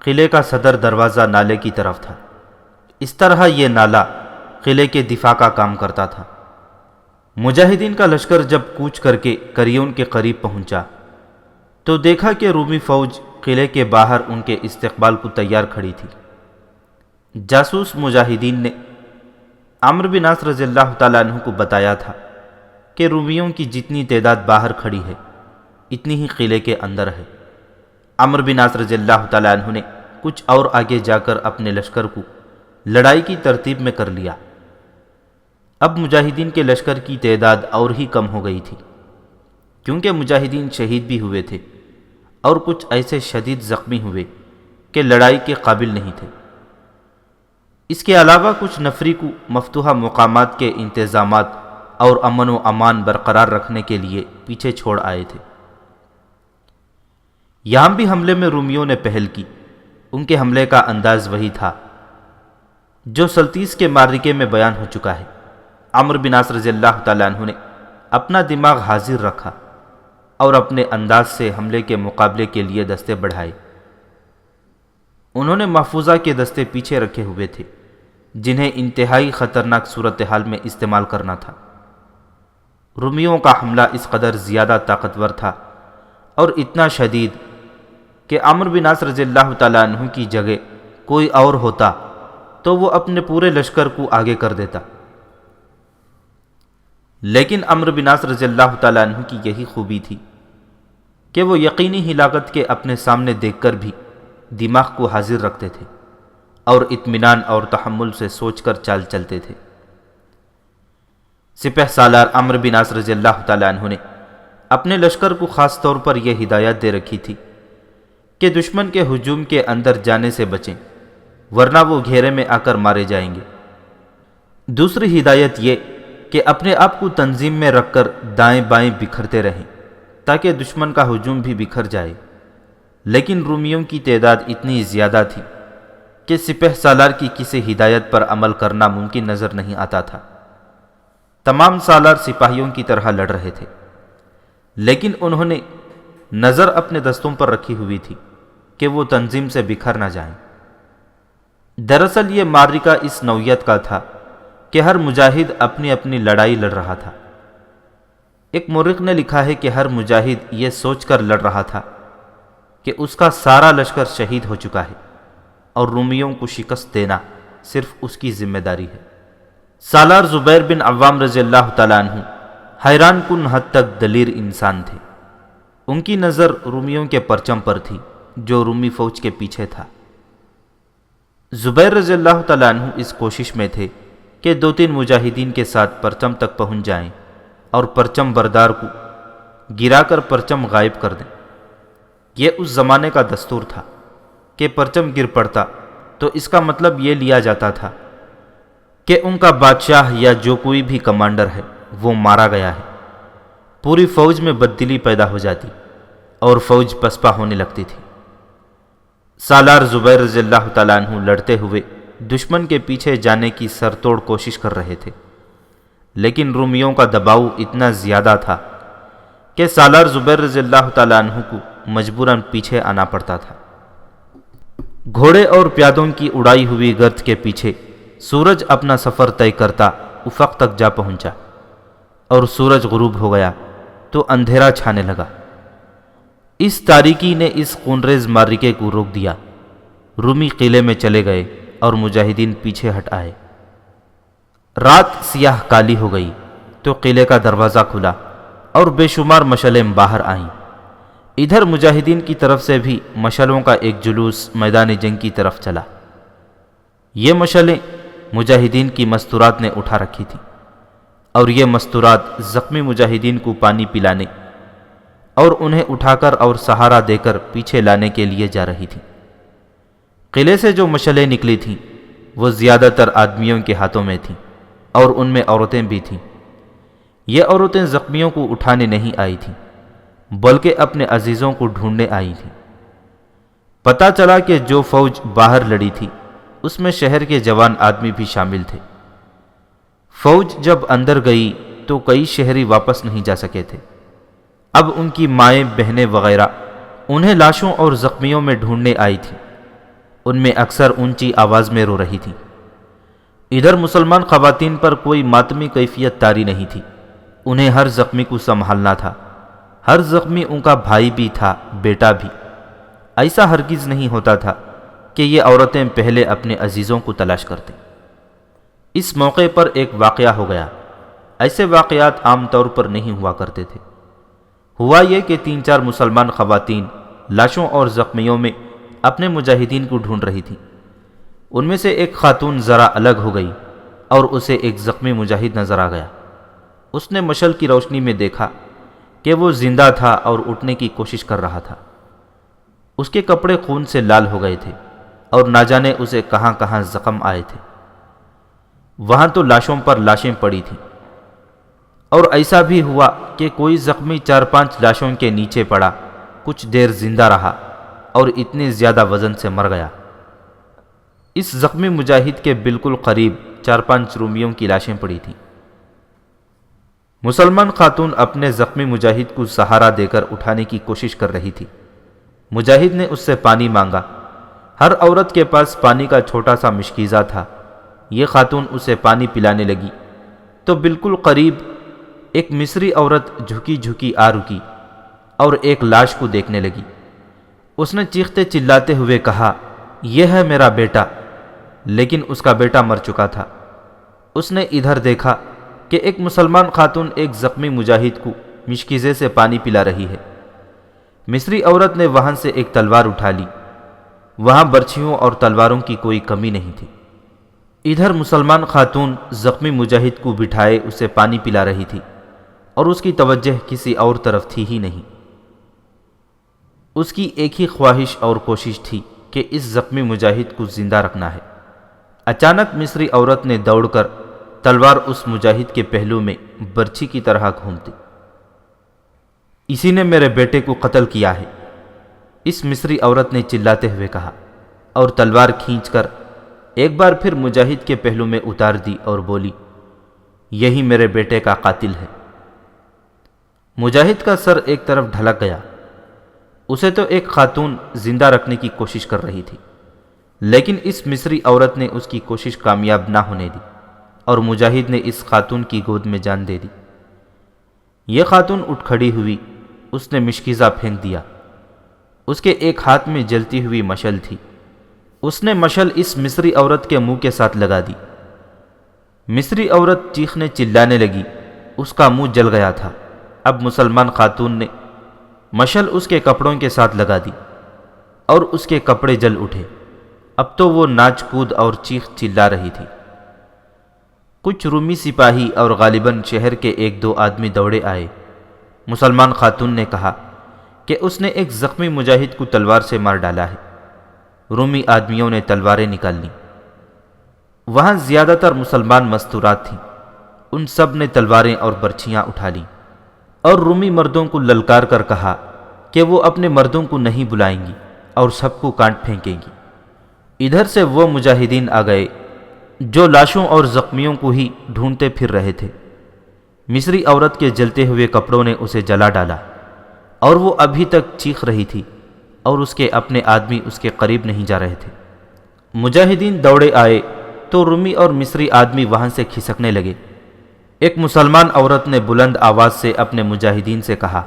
قلعے کا صدر دروازہ نالے کی طرف تھا۔ اس طرح یہ نالہ قلعے کے دفاع کا کام کرتا تھا۔ مجاہدین کا لشکر جب کوچ کر کے قریون کے قریب پہنچا تو دیکھا کہ رومی فوج قلعے کے باہر ان کے استقبال کو تیار کھڑی تھی۔ جاسوس مجاہدین نے عمرو بن عاص رضی اللہ تعالیٰ عنہ کو بتایا تھا کہ رومیوں کی جتنی تعداد باہر کھڑی ہے اتنی ہی قلعے کے اندر ہے۔ عمرو بن عاص رضی اللہ تعالیٰ عنہ نے کچھ اور آگے جا کر اپنے لشکر کو لڑائی کی ترتیب میں کر لیا۔ اب مجاہدین کے لشکر کی تعداد اور ہی کم ہو گئی تھی، کیونکہ مجاہدین شہید بھی ہوئے تھے اور کچھ ایسے شدید زخمی ہوئے کہ لڑائی کے قابل نہیں تھے۔ اس کے علاوہ کچھ نفری کو مفتوحہ مقامات کے انتظامات اور امن و امان برقرار رکھنے کے لیے پیچھے چھوڑ آئے تھے۔ یہاں بھی حملے میں رومیوں نے پہل کی۔ ان کے حملے کا انداز وہی تھا جو سلتیس کے معرکے میں بیان ہو چکا ہے۔ عمرو بن عاص رضی اللہ تعالیٰ عنہ نے اپنا دماغ حاضر رکھا اور اپنے انداز سے حملے کے مقابلے کے لیے دستے بڑھائے۔ انہوں نے محفوظہ کے دستے پیچھے رکھے ہوئے تھے، جنہیں انتہائی خطرناک صورتحال میں استعمال کرنا تھا۔ رومیوں کا حملہ اس قدر زیادہ طاقتور تھا اور اتنا شدید کہ عمرو بن عاص رضی اللہ تعالیٰ عنہ کی جگہ کوئی اور ہوتا تو وہ اپنے پورے لشکر کو آگے کر دیتا۔ لیکن عمرو بن عاص رضی اللہ تعالیٰ عنہ کی یہی خوبی تھی کہ وہ یقینی ہلاکت کے اپنے سامنے دیکھ کر بھی دماغ کو حاضر رکھتے تھے اور اطمینان اور تحمل سے سوچ کر چال چلتے تھے۔ سپہ سالار عمرو بن عاص رضی اللہ تعالیٰ عنہ نے اپنے لشکر کو خاص طور پر یہ ہدایت دے رکھی تھی کہ دشمن کے ہجوم کے اندر جانے سے بچیں، ورنہ وہ گھیرے میں آ کر مارے جائیں گے۔ دوسری ہدایت یہ کہ اپنے آپ کو تنظیم میں رکھ کر دائیں بائیں بکھرتے رہیں تاکہ دشمن کا ہجوم بھی بکھر جائے۔ لیکن رومیوں کی تعداد اتنی زیادہ تھی کہ سپہ سالار کی کسی ہدایت پر عمل کرنا ممکن نظر نہیں آتا تھا۔ تمام سالار سپاہیوں کی طرح لڑ رہے تھے، لیکن انہوں نے نظر اپنے دستوں پر رکھی ہوئی تھی کہ وہ تنظیم سے بکھر نہ جائیں۔ دراصل یہ معرکہ اس نوعیت کا تھا کہ ہر مجاہد اپنی اپنی لڑائی لڑ رہا تھا۔ ایک مورخ نے لکھا ہے کہ ہر مجاہد یہ سوچ کر لڑ رہا تھا کہ اس کا سارا لشکر شہید ہو چکا ہے اور رومیوں کو شکست دینا صرف اس کی ذمہ داری ہے۔ سالار زبیر بن عوام رضی اللہ تعالیٰ عنہ حیران کن حد تک دلیر انسان تھے۔ ان کی نظر رومیوں کے پرچم پر تھی جو رومی فوج کے پیچھے تھا۔ زبیر رضی اللہ تعالیٰ عنہ اس کوشش میں تھے کہ 2-3 مجاہدین کے ساتھ پرچم تک پہنچ جائیں اور پرچم بردار کو گرا کر پرچم غائب کر دیں۔ یہ اس زمانے کا دستور تھا کہ پرچم گر پڑتا تو اس کا مطلب یہ لیا جاتا تھا کہ ان کا بادشاہ یا جو کوئی بھی کمانڈر ہے وہ مارا گیا ہے۔ پوری فوج میں بددلی پیدا ہو جاتی اور فوج پسپا ہونے لگتی تھی۔ سالار زبیر رضی اللہ تعالیٰ عنہ لڑتے ہوئے دشمن کے پیچھے جانے کی سر توڑ کوشش کر رہے تھے، لیکن رومیوں کا دباؤ اتنا زیادہ تھا کہ سالار زبیر رضی اللہ تعالیٰ عنہ کو مجبوراً پیچھے آنا پڑتا تھا۔ گھوڑے اور پیادوں کی اڑائی ہوئی گرد کے پیچھے سورج اپنا سفر طے کرتا افق تک جا پہنچا، اور سورج غروب ہو گیا تو اندھیرا چھانے لگا۔ اس تاریکی نے اس خونریز معرکے کو روک دیا۔ رومی قلعے میں چلے گئے اور مجاہدین پیچھے ہٹ آئے۔ رات سیاہ کالی ہو گئی تو قلعے کا دروازہ کھلا اور بے شمار مشعلیں باہر آئیں۔ ادھر مجاہدین کی طرف سے بھی مشعلوں کا ایک جلوس میدان جنگ کی طرف چلا۔ یہ مشعلیں مجاہدین کی مستورات نے اٹھا رکھی تھیں، اور یہ مستورات زخمی مجاہدین کو پانی پلانے اور انہیں اٹھا کر اور سہارا دے کر پیچھے لانے کے لیے جا رہی تھیں۔ قلعے سے جو مشعلیں نکلی تھیں وہ زیادہ تر آدمیوں کے ہاتھوں میں تھیں، اور ان میں عورتیں بھی تھیں۔ یہ عورتیں زخمیوں کو اٹھانے نہیں آئی تھیں، بلکہ اپنے عزیزوں کو ڈھونڈنے آئی تھیں۔ پتہ چلا کہ جو فوج باہر لڑی تھی اس میں شہر کے جوان آدمی بھی شامل تھے۔ فوج جب اندر گئی تو کئی شہری واپس نہیں جا سکے تھے۔ اب ان کی مائیں بہنیں وغیرہ انہیں لاشوں اور زخمیوں میں ڈھونڈنے آئی تھیں۔ ان میں اکثر اونچی آواز میں رو رہی تھیں۔ ادھر مسلمان خواتین پر کوئی ماتمی کیفیت طاری نہیں تھی۔ انہیں ہر زخمی کو سنبھالنا تھا۔ ہر زخمی ان کا بھائی بھی تھا، بیٹا بھی۔ ایسا ہرگز نہیں ہوتا تھا کہ یہ عورتیں پہلے اپنے عزیزوں کو تلاش کرتیں۔ اس موقع پر ایک واقعہ ہو گیا۔ ایسے واقعات عام طور پر نہیں ہوا کرتے تھے۔ ہوا یہ کہ 3-4 مسلمان خواتین لاشوں اور زخمیوں میں اپنے مجاہدین کو ڈھونڈ رہی تھیں۔ ان میں سے ایک خاتون ذرا الگ ہو گئی اور اسے ایک زخمی مجاہد نظر آ گیا۔ اس نے مشعل کی روشنی میں دیکھا کہ وہ زندہ تھا اور اٹھنے کی کوشش کر رہا تھا۔ اس کے کپڑے خون سے لال ہو گئے تھے اور نہ جانے اسے کہاں کہاں زخم آئے تھے۔ وہاں تو لاشوں پر لاشیں پڑی تھیں، اور ایسا بھی ہوا کہ کوئی زخمی 4-5 لاشوں کے نیچے پڑا، کچھ دیر زندہ رہا اور اتنے زیادہ وزن سے مر گیا۔ اس زخمی مجاہد کے بالکل قریب 4-5 رومیوں کی لاشیں پڑی تھیں۔ مسلمان خاتون اپنے زخمی مجاہد کو سہارا دے کر اٹھانے کی کوشش کر رہی تھی۔ مجاہد نے اس سے پانی مانگا۔ ہر عورت کے پاس پانی کا چھوٹا سا مشکیزہ تھا۔ یہ خاتون اسے پانی پلانے لگی تو بالکل قریب ایک مصری عورت جھکی جھکی آ رکی اور ایک لاش کو دیکھنے لگی۔ اس نے چیختے چلاتے ہوئے کہا، یہ ہے میرا بیٹا، لیکن اس کا بیٹا مر چکا تھا۔ اس نے ادھر دیکھا کہ ایک مسلمان خاتون ایک زخمی مجاہد کو مشکیزے سے پانی پلا رہی ہے۔ مصری عورت نے وہاں سے ایک تلوار اٹھا لی۔ وہاں برچھیوں اور تلواروں کی کوئی کمی نہیں تھی۔ ادھر مسلمان خاتون زخمی مجاہد کو بٹھائے اسے پانی پلا رہی تھی، اور اس کی توجہ کسی اور طرف تھی ہی نہیں۔ اس کی ایک ہی خواہش اور کوشش تھی کہ اس زخمی مجاہد کو زندہ رکھنا ہے۔ اچانک مصری عورت نے دوڑ کر تلوار اس مجاہد کے پہلو میں برچھی کی طرح گھوم دی۔ اسی نے میرے بیٹے کو قتل کیا ہے، اس مصری عورت نے چلاتے ہوئے کہا، اور تلوار کھینچ کر ایک بار پھر مجاہد کے پہلو میں اتار دی اور بولی، یہی میرے بیٹے کا قاتل ہے۔ مجاہد کا سر ایک طرف ڈھلک گیا۔ اسے تو ایک خاتون زندہ رکھنے کی کوشش کر رہی تھی، لیکن اس مصری عورت نے اس کی کوشش کامیاب نہ ہونے دی، اور مجاہد نے اس خاتون کی گود میں جان دے دی۔ یہ خاتون اٹھ کھڑی ہوئی، اس نے مشکیزہ پھینک دیا۔ اس کے ایک ہاتھ میں جلتی ہوئی مشعل تھی۔ اس نے مشعل اس مصری عورت کے منہ کے ساتھ لگا دی۔ مصری عورت چیخنے چلانے لگی، اس کا منہ جل گیا تھا۔ اب مسلمان خاتون نے مشعل اس کے کپڑوں کے ساتھ لگا دی، اور اس کے کپڑے جل اٹھے۔ اب تو وہ ناچ کود اور چیخ چلا رہی تھی۔ کچھ رومی سپاہی اور غالباً شہر کے 1-2 آدمی دوڑے آئے۔ مسلمان خاتون نے کہا کہ اس نے ایک زخمی مجاہد کو تلوار سے مار ڈالا ہے۔ رومی آدمیوں نے تلواریں نکال لیں۔ وہاں زیادہ تر مسلمان مستورات تھیں، ان سب نے تلواریں اور برچھیاں اٹھا لیں اور رومی مردوں کو للکار کر کہا کہ وہ اپنے مردوں کو نہیں بلائیں گی اور سب کو کاٹ پھینکیں گی۔ ادھر سے وہ مجاہدین آ گئے جو لاشوں اور زخمیوں کو ہی ڈھونڈتے پھر رہے تھے۔ مصری عورت کے جلتے ہوئے کپڑوں نے اسے جلا ڈالا اور وہ ابھی تک چیخ رہی تھی اور اس کے اپنے آدمی اس کے قریب نہیں جا رہے تھے۔ مجاہدین دوڑے آئے تو رومی اور مصری آدمی وہاں سے کھسکنے لگے۔ ایک مسلمان عورت نے بلند آواز سے اپنے مجاہدین سے کہا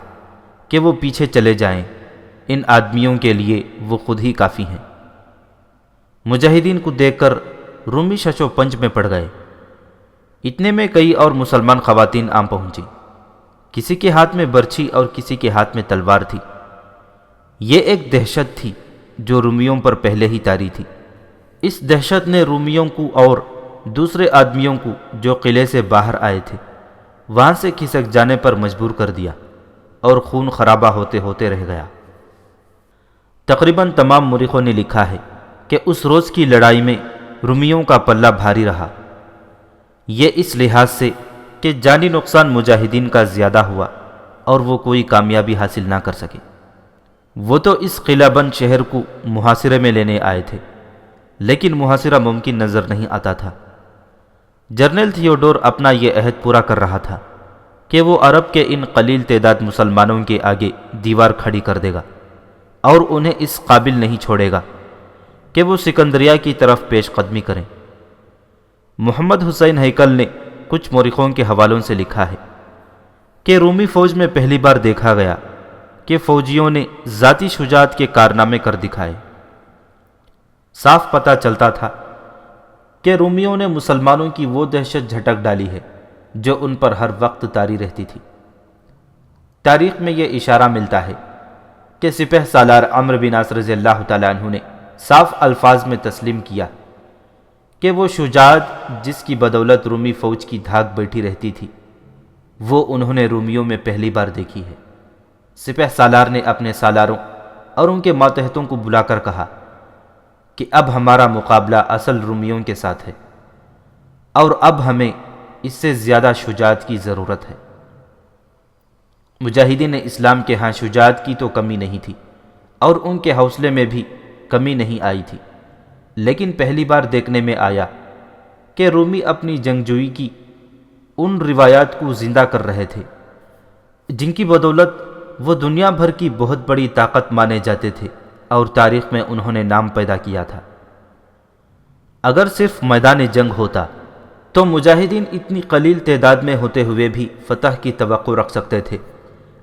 کہ وہ پیچھے چلے جائیں، ان آدمیوں کے لیے وہ خود ہی کافی ہیں۔ مجاہدین کو دیکھ کر رومی شش و پنج میں پڑ گئے۔ اتنے میں کئی اور مسلمان خواتین آ پہنچی، کسی کے ہاتھ میں برچھی اور کسی کے ہاتھ میں تلوار تھی۔ یہ ایک دہشت تھی جو رومیوں پر پہلے ہی طاری تھی۔ اس دہشت نے رومیوں کو اور دوسرے آدمیوں کو جو قلعے سے باہر آئے تھے وہاں سے کھسک جانے پر مجبور کر دیا اور خون خرابہ ہوتے ہوتے رہ گیا۔ تقریباً تمام مورخوں نے لکھا ہے کہ اس روز کی لڑائی میں رومیوں کا پلہ بھاری رہا، یہ اس لحاظ سے کہ جانی نقصان مجاہدین کا زیادہ ہوا اور وہ کوئی کامیابی حاصل نہ کر سکے۔ وہ تو اس قلعہ بند شہر کو محاصرے میں لینے آئے تھے، لیکن محاصرہ ممکن نظر نہیں آتا تھا۔ جنرل تھیوڈور اپنا یہ عہد پورا کر رہا تھا کہ وہ عرب کے ان قلیل تعداد مسلمانوں کے آگے دیوار کھڑی کر دے گا اور انہیں اس قابل نہیں چھوڑے گا کہ وہ سکندریہ کی طرف پیش قدمی کریں۔ محمد حسین ہیکل نے کچھ مورخوں کے حوالوں سے لکھا ہے کہ رومی فوج میں پہلی بار دیکھا گیا کہ فوجیوں نے ذاتی شجاعت کے کارنامے کر دکھائے۔ صاف پتہ چلتا تھا کہ رومیوں نے مسلمانوں کی وہ دہشت جھٹک ڈالی ہے جو ان پر ہر وقت طاری رہتی تھی۔ تاریخ میں یہ اشارہ ملتا ہے کہ سپہ سالار عمرو بن عاص رضی اللہ تعالیٰ عنہ نے صاف الفاظ میں تسلیم کیا کہ وہ شجاعت جس کی بدولت رومی فوج کی دھاک بیٹھی رہتی تھی وہ انہوں نے رومیوں میں پہلی بار دیکھی ہے۔ سپہ سالار نے اپنے سالاروں اور ان کے ماتحتوں کو بلا کر کہا کہ اب ہمارا مقابلہ اصل رومیوں کے ساتھ ہے اور اب ہمیں اس سے زیادہ شجاعت کی ضرورت ہے۔ مجاہدین اسلام کے ہاں شجاعت کی تو کمی نہیں تھی اور ان کے حوصلے میں بھی کمی نہیں آئی تھی، لیکن پہلی بار دیکھنے میں آیا کہ رومی اپنی جنگجوئی کی ان روایات کو زندہ کر رہے تھے جن کی بدولت وہ دنیا بھر کی بہت بڑی طاقت مانے جاتے تھے اور تاریخ میں انہوں نے نام پیدا کیا تھا۔ اگر صرف میدان جنگ ہوتا تو مجاہدین اتنی قلیل تعداد میں ہوتے ہوئے بھی فتح کی توقع رکھ سکتے تھے،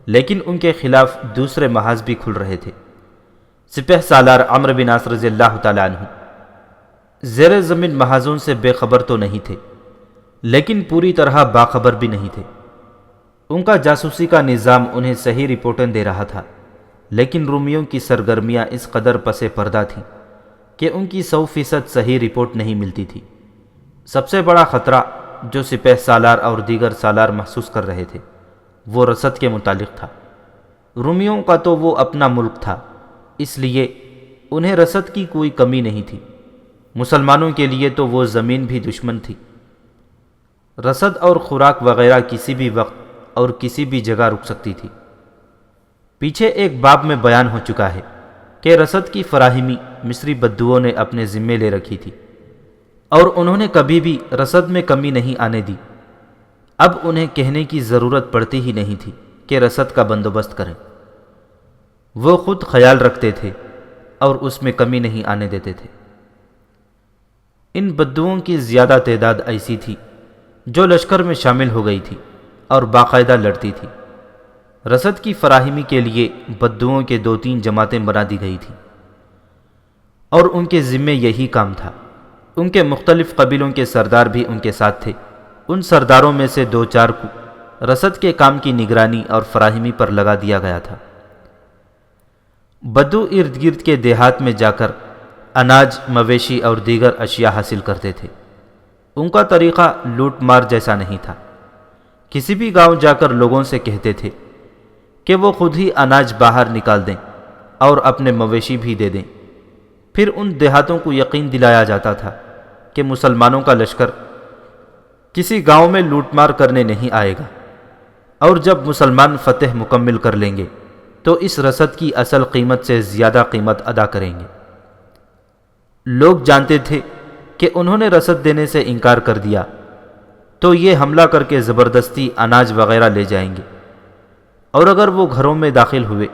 لیکن ان کے خلاف دوسرے محاذ بھی کھل رہے تھے۔ سپہ سالار عمرو بن عاص رضی اللہ تعالیٰ عنہ زیر زمین محاذوں سے بے خبر تو نہیں تھے، لیکن پوری طرح باخبر بھی نہیں تھے۔ ان کا جاسوسی کا نظام انہیں صحیح رپورٹیں دے رہا تھا، لیکن رومیوں کی سرگرمیاں اس قدر پس پردہ تھیں کہ ان کی 100% صحیح رپورٹ نہیں ملتی تھی۔ سب سے بڑا خطرہ جو سپہ سالار اور دیگر سالار محسوس کر رہے تھے وہ رسد کے متعلق تھا۔ رومیوں کا تو وہ اپنا ملک تھا، اس لیے انہیں رسد کی کوئی کمی نہیں تھی۔ مسلمانوں کے لیے تو وہ زمین بھی دشمن تھی۔ رسد اور خوراک وغیرہ کسی بھی وقت اور کسی بھی جگہ رک سکتی تھی۔ پیچھے ایک باب میں بیان ہو چکا ہے کہ رسد کی فراہمی مصری بدوؤں نے اپنے ذمے لے رکھی تھی اور انہوں نے کبھی بھی رسد میں کمی نہیں آنے دی۔ اب انہیں کہنے کی ضرورت پڑتی ہی نہیں تھی کہ رسد کا بندوبست کریں۔ وہ خود خیال رکھتے تھے اور اس میں کمی نہیں آنے دیتے تھے۔ ان بدوؤں کی زیادہ تعداد ایسی تھی جو لشکر میں شامل ہو گئی تھی اور باقاعدہ لڑتی تھی۔ رسد کی فراہمی کے لیے بدوؤں کے 2-3 جماعتیں بنا دی گئی تھیں اور ان کے ذمے یہی کام تھا۔ ان کے مختلف قبیلوں کے سردار بھی ان کے ساتھ تھے۔ ان سرداروں میں سے 2-4 کو رسد کے کام کی نگرانی اور فراہمی پر لگا دیا گیا تھا۔ بدو ارد گرد کے دیہات میں جا کر اناج، مویشی اور دیگر اشیاء حاصل کرتے تھے۔ ان کا طریقہ لوٹ مار جیسا نہیں تھا۔ کسی بھی گاؤں جا کر لوگوں سے کہتے تھے کہ وہ خود ہی اناج باہر نکال دیں اور اپنے مویشی بھی دے دیں۔ پھر ان دیہاتوں کو یقین دلایا جاتا تھا کہ مسلمانوں کا لشکر کسی گاؤں میں لوٹ مار کرنے نہیں آئے گا، اور جب مسلمان فتح مکمل کر لیں گے تو اس رسد کی اصل قیمت سے زیادہ قیمت ادا کریں گے۔ لوگ جانتے تھے کہ انہوں نے رسد دینے سے انکار کر دیا تو یہ حملہ کر کے زبردستی اناج وغیرہ لے جائیں گے، اور اگر وہ گھروں میں داخل ہوئے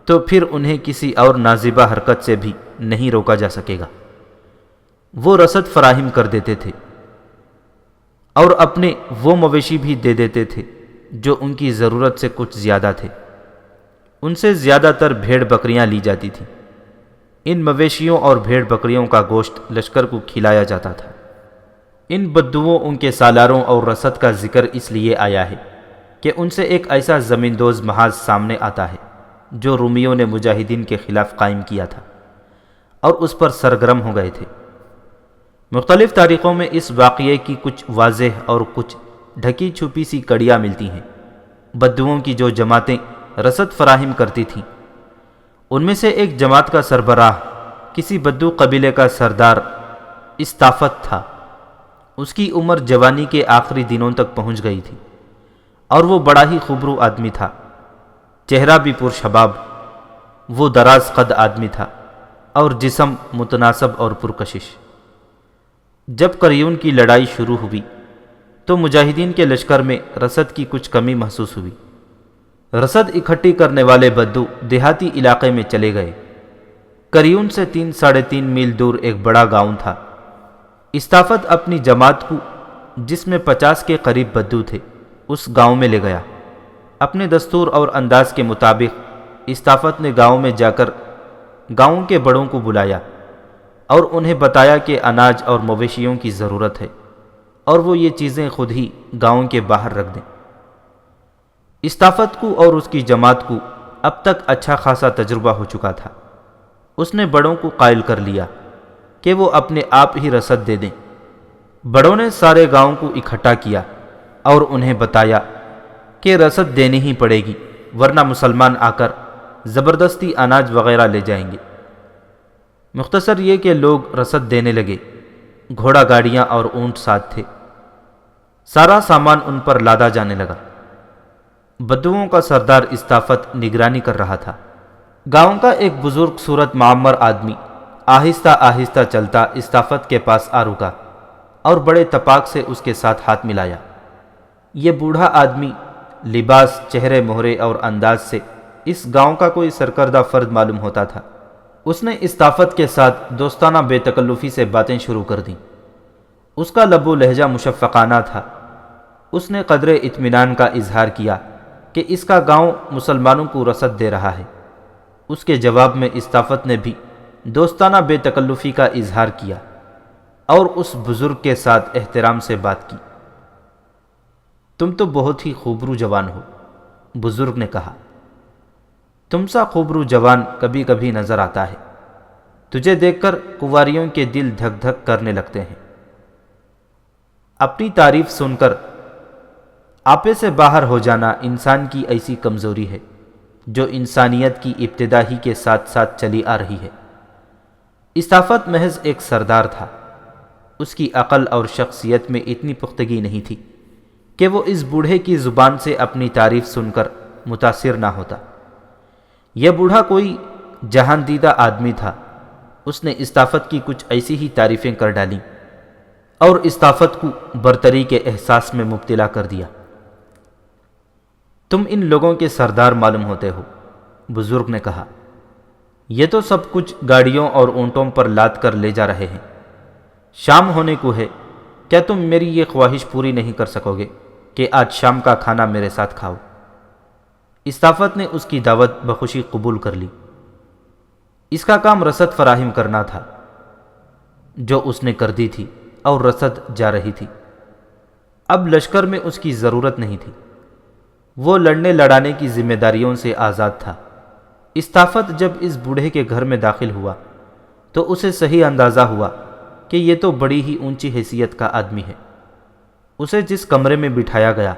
تو پھر انہیں کسی اور نازیبہ حرکت سے بھی نہیں روکا جا سکے گا۔ وہ رسد فراہم کر دیتے تھے اور اپنے وہ مویشی بھی دے دیتے تھے جو ان کی ضرورت سے کچھ زیادہ تھے۔ ان سے زیادہ تر بھیڑ بکریاں لی جاتی تھیں۔ ان مویشیوں اور بھیڑ بکریوں کا گوشت لشکر کو کھلایا جاتا تھا۔ ان بدوؤں ان کے سالاروں اور رسد کا ذکر اس لیے آیا ہے کہ ان سے ایک ایسا زمین دوز محاذ سامنے آتا ہے جو رومیوں نے مجاہدین کے خلاف قائم کیا تھا اور اس پر سرگرم ہو گئے تھے۔ مختلف تاریخوں میں اس واقعے کی کچھ واضح اور کچھ ڈھکی چھپی سی کڑیاں ملتی ہیں۔ بدوؤں کی جو جماعتیں رسد فراہم کرتی تھیں، ان میں سے ایک جماعت کا سربراہ کسی بدو قبیلے کا سردار استافت تھا۔ اس کی عمر جوانی کے آخری دنوں تک پہنچ گئی تھی اور وہ بڑا ہی خوبرو آدمی تھا، چہرہ بھی پرشباب۔ وہ دراز قد آدمی تھا اور جسم متناسب اور پرکشش۔ جب قریون کی لڑائی شروع ہوئی تو مجاہدین کے لشکر میں رسد کی کچھ کمی محسوس ہوئی۔ رسد اکٹھی کرنے والے بدو دیہاتی علاقے میں چلے گئے۔ قریون سے 3-3.5 میل دور ایک بڑا گاؤں تھا۔ استافت اپنی جماعت کو، جس میں 50 کے قریب بدو تھے، اس گاؤں میں لے گیا۔ اپنے دستور اور انداز کے مطابق استافت نے گاؤں میں جا کر گاؤں کے بڑوں کو بلایا اور انہیں بتایا کہ اناج اور مویشیوں کی ضرورت ہے اور وہ یہ چیزیں خود ہی گاؤں کے باہر رکھ دیں۔ استافت کو اور اس کی جماعت کو اب تک اچھا خاصا تجربہ ہو چکا تھا۔ اس نے بڑوں کو قائل کر لیا کہ وہ اپنے آپ ہی رسد دے دیں۔ بڑوں نے سارے گاؤں کو اکٹھا کیا اور انہیں بتایا کہ رسد دینی ہی پڑے گی، ورنہ مسلمان آ کر زبردستی اناج وغیرہ لے جائیں گے۔ مختصر یہ کہ لوگ رسد دینے لگے۔ گھوڑا گاڑیاں اور اونٹ ساتھ تھے۔ سارا سامان ان پر لادا جانے لگا۔ بدوؤں کا سردار استافت نگرانی کر رہا تھا۔ گاؤں کا ایک بزرگ صورت معمر آدمی آہستہ آہستہ چلتا استافت کے پاس آ رکا اور بڑے تپاک سے اس کے ساتھ ہاتھ ملایا۔ یہ بوڑھا آدمی لباس، چہرے مہرے اور انداز سے اس گاؤں کا کوئی سرکردہ فرد معلوم ہوتا تھا۔ اس نے استافت کے ساتھ دوستانہ بے تکلفی سے باتیں شروع کر دیں۔ اس کا لب و لہجہ مشفقانہ تھا۔ اس نے قدر اطمینان کا اظہار کیا کہ اس کا گاؤں مسلمانوں کو رسد دے رہا ہے۔ اس کے جواب میں استافت نے بھی دوستانہ بے تکلفی کا اظہار کیا اور اس بزرگ کے ساتھ احترام سے بات کی۔ تم تو بہت ہی خوبرو جوان ہو، بزرگ نے کہا۔ تم سا خوبرو جوان کبھی کبھی نظر آتا ہے۔ تجھے دیکھ کر کنواریوں کے دل دھک دھک کرنے لگتے ہیں۔ اپنی تعریف سن کر آپے سے باہر ہو جانا انسان کی ایسی کمزوری ہے جو انسانیت کی ابتدا ہی کے ساتھ ساتھ چلی آ رہی ہے۔ استافت محض ایک سردار تھا۔ اس کی عقل اور شخصیت میں اتنی پختگی نہیں تھی کہ وہ اس بوڑھے کی زبان سے اپنی تعریف سن کر متاثر نہ ہوتا۔ یہ بوڑھا کوئی جہان دیدہ آدمی تھا۔ اس نے استافت کی کچھ ایسی ہی تعریفیں کر ڈالیں اور استافت کو برتری کے احساس میں مبتلا کر دیا۔ تم ان لوگوں کے سردار معلوم ہوتے ہو، بزرگ نے کہا۔ یہ تو سب کچھ گاڑیوں اور اونٹوں پر لاد کر لے جا رہے ہیں۔ شام ہونے کو ہے، کیا تم میری یہ خواہش پوری نہیں کر سکو گے کہ آج شام کا کھانا میرے ساتھ کھاؤ؟ استافت نے اس کی دعوت بخوشی قبول کر لی۔ اس کا کام رسد فراہم کرنا تھا، جو اس نے کر دی تھی اور رسد جا رہی تھی۔ اب لشکر میں اس کی ضرورت نہیں تھی۔ وہ لڑنے لڑانے کی ذمہ داریوں سے آزاد تھا۔ استافت جب اس بوڑھے کے گھر میں داخل ہوا تو اسے صحیح اندازہ ہوا کہ یہ تو بڑی ہی اونچی حیثیت کا آدمی ہے۔ اسے جس کمرے میں بٹھایا گیا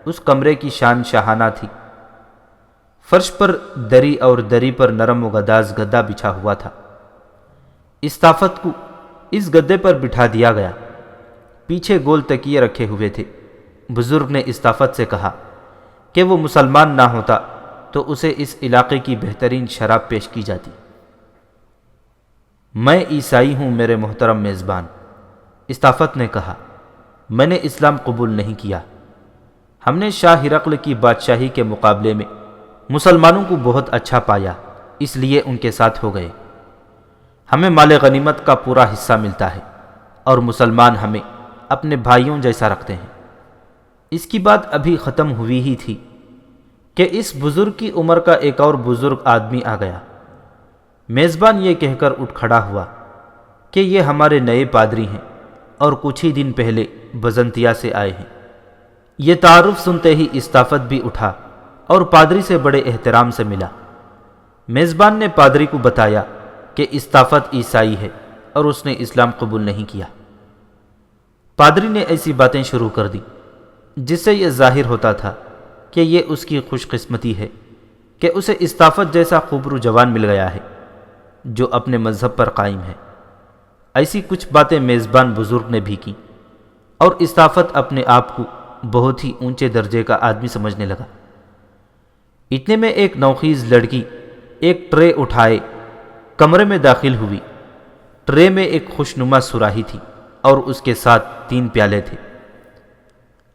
اس کمرے کی شان شاہانہ تھی۔ فرش پر دری اور دری پر نرم و گداز گدا بچھا ہوا تھا۔ استافت کو اس گدے پر بٹھا دیا گیا۔ پیچھے گول تکیے رکھے ہوئے تھے۔ بزرگ نے استافت سے کہا کہ وہ مسلمان نہ ہوتا تو اسے اس علاقے کی بہترین شراب پیش کی جاتی۔ میں عیسائی ہوں میرے محترم میزبان، استافت نے کہا، میں نے اسلام قبول نہیں کیا۔ ہم نے شاہ ہرقل کی بادشاہی کے مقابلے میں مسلمانوں کو بہت اچھا پایا، اس لیے ان کے ساتھ ہو گئے۔ ہمیں مال غنیمت کا پورا حصہ ملتا ہے اور مسلمان ہمیں اپنے بھائیوں جیسا رکھتے ہیں۔ اس کی بات ابھی ختم ہوئی ہی تھی کہ اس بزرگ کی عمر کا ایک اور بزرگ آدمی آ گیا۔ میزبان یہ کہہ کر اٹھ کھڑا ہوا کہ یہ ہمارے نئے پادری ہیں اور کچھ ہی دن پہلے بزنطیہ سے آئے ہیں۔ یہ تعارف سنتے ہی استافت بھی اٹھا اور پادری سے بڑے احترام سے ملا۔ میزبان نے پادری کو بتایا کہ استافت عیسائی ہے اور اس نے اسلام قبول نہیں کیا۔ پادری نے ایسی باتیں شروع کر دی جس سے یہ ظاہر ہوتا تھا کہ یہ اس کی خوش قسمتی ہے کہ اسے استافت جیسا خوبرو جوان مل گیا ہے جو اپنے مذہب پر قائم ہے۔ ایسی کچھ باتیں میزبان بزرگ نے بھی کی اور استافت اپنے آپ کو بہت ہی اونچے درجے کا آدمی سمجھنے لگا۔ اتنے میں ایک نوخیز لڑکی ایک ٹرے اٹھائے کمرے میں داخل ہوئی۔ ٹرے میں ایک خوشنما سراہی تھی اور اس کے ساتھ 3 پیالے تھے۔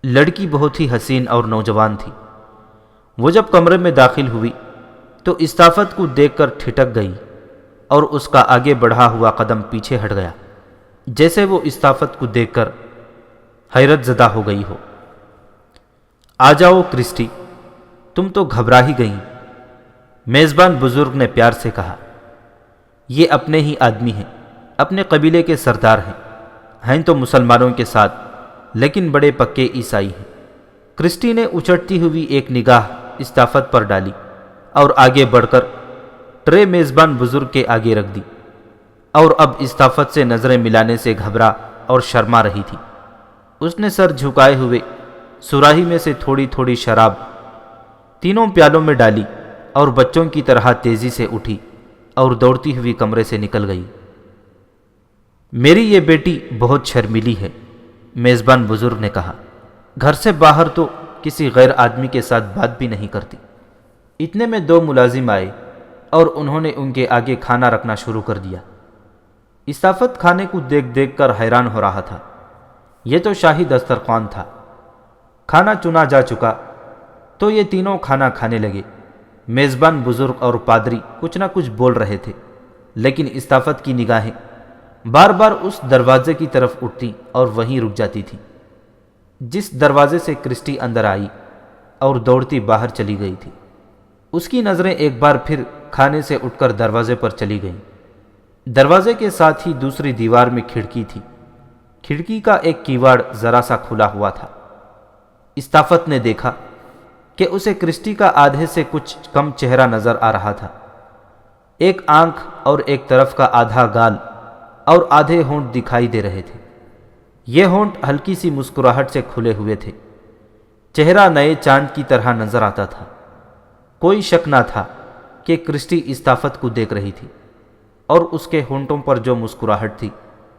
لڑکی بہت ہی حسین اور نوجوان تھی۔ وہ جب کمرے میں داخل ہوئی تو استافت کو دیکھ کر ٹھٹک گئی اور اس کا آگے بڑھا ہوا قدم پیچھے ہٹ گیا، جیسے وہ استافت کو دیکھ کر حیرت زدہ ہو گئی ہو۔ آ جاؤ کرسٹی، تم تو گھبرا ہی گئیں، میزبان بزرگ نے پیار سے کہا۔ یہ اپنے ہی آدمی ہیں، اپنے قبیلے کے سردار ہیں تو مسلمانوں کے ساتھ لیکن بڑے پکے عیسائی ہیں۔ کرسٹی نے اچھٹتی ہوئی ایک نگاہ استافت پر ڈالی اور آگے بڑھ کر ٹرے میزبان بزرگ کے آگے رکھ دی، اور اب استافت سے نظریں ملانے سے گھبرا اور شرما رہی تھی۔ اس نے سر جھکائے ہوئے سراہی میں سے تھوڑی تھوڑی شراب 3 پیالوں میں ڈالی اور بچوں کی طرح تیزی سے اٹھی اور دوڑتی ہوئی کمرے سے نکل گئی۔ میری یہ بیٹی بہت شرمیلی ہے، میزبان بزرگ نے کہا۔ گھر سے باہر تو کسی غیر آدمی کے ساتھ بات بھی نہیں کرتی۔ اتنے میں 2 ملازم آئے اور انہوں نے ان کے آگے کھانا رکھنا شروع کر دیا۔ استافت کھانے کو دیکھ دیکھ کر حیران ہو رہا تھا۔ یہ تو شاہی دسترخوان تھا۔ کھانا چنا جا چکا تو یہ تینوں کھانا کھانے لگے۔ میزبان بزرگ اور پادری کچھ نہ کچھ بول رہے تھے، لیکن استافت کی نگاہیں بار بار اس دروازے کی طرف اٹھتی اور وہیں رک جاتی تھی جس دروازے سے کرسٹی اندر آئی اور دوڑتی باہر چلی گئی تھی۔ اس کی نظریں ایک بار پھر کھانے سے اٹھ کر دروازے پر چلی گئیں۔ دروازے کے ساتھ ہی دوسری دیوار میں کھڑکی تھی۔ کھڑکی کا ایک کیواڑ ذرا سا کھلا ہوا تھا۔ استافت نے دیکھا کہ اسے کرسٹی کا آدھے سے کچھ کم چہرہ نظر آ رہا تھا۔ ایک آنکھ اور ایک طرف کا آدھا گال اور آدھے ہونٹ دکھائی دے رہے تھے۔ یہ ہونٹ ہلکی سی مسکراہٹ سے کھلے ہوئے تھے۔ چہرہ نئے چاند کی طرح نظر آتا تھا۔ کوئی شک نہ تھا کہ کرسٹی استافت کو دیکھ رہی تھی، اور اس کے ہونٹوں پر جو مسکراہٹ تھی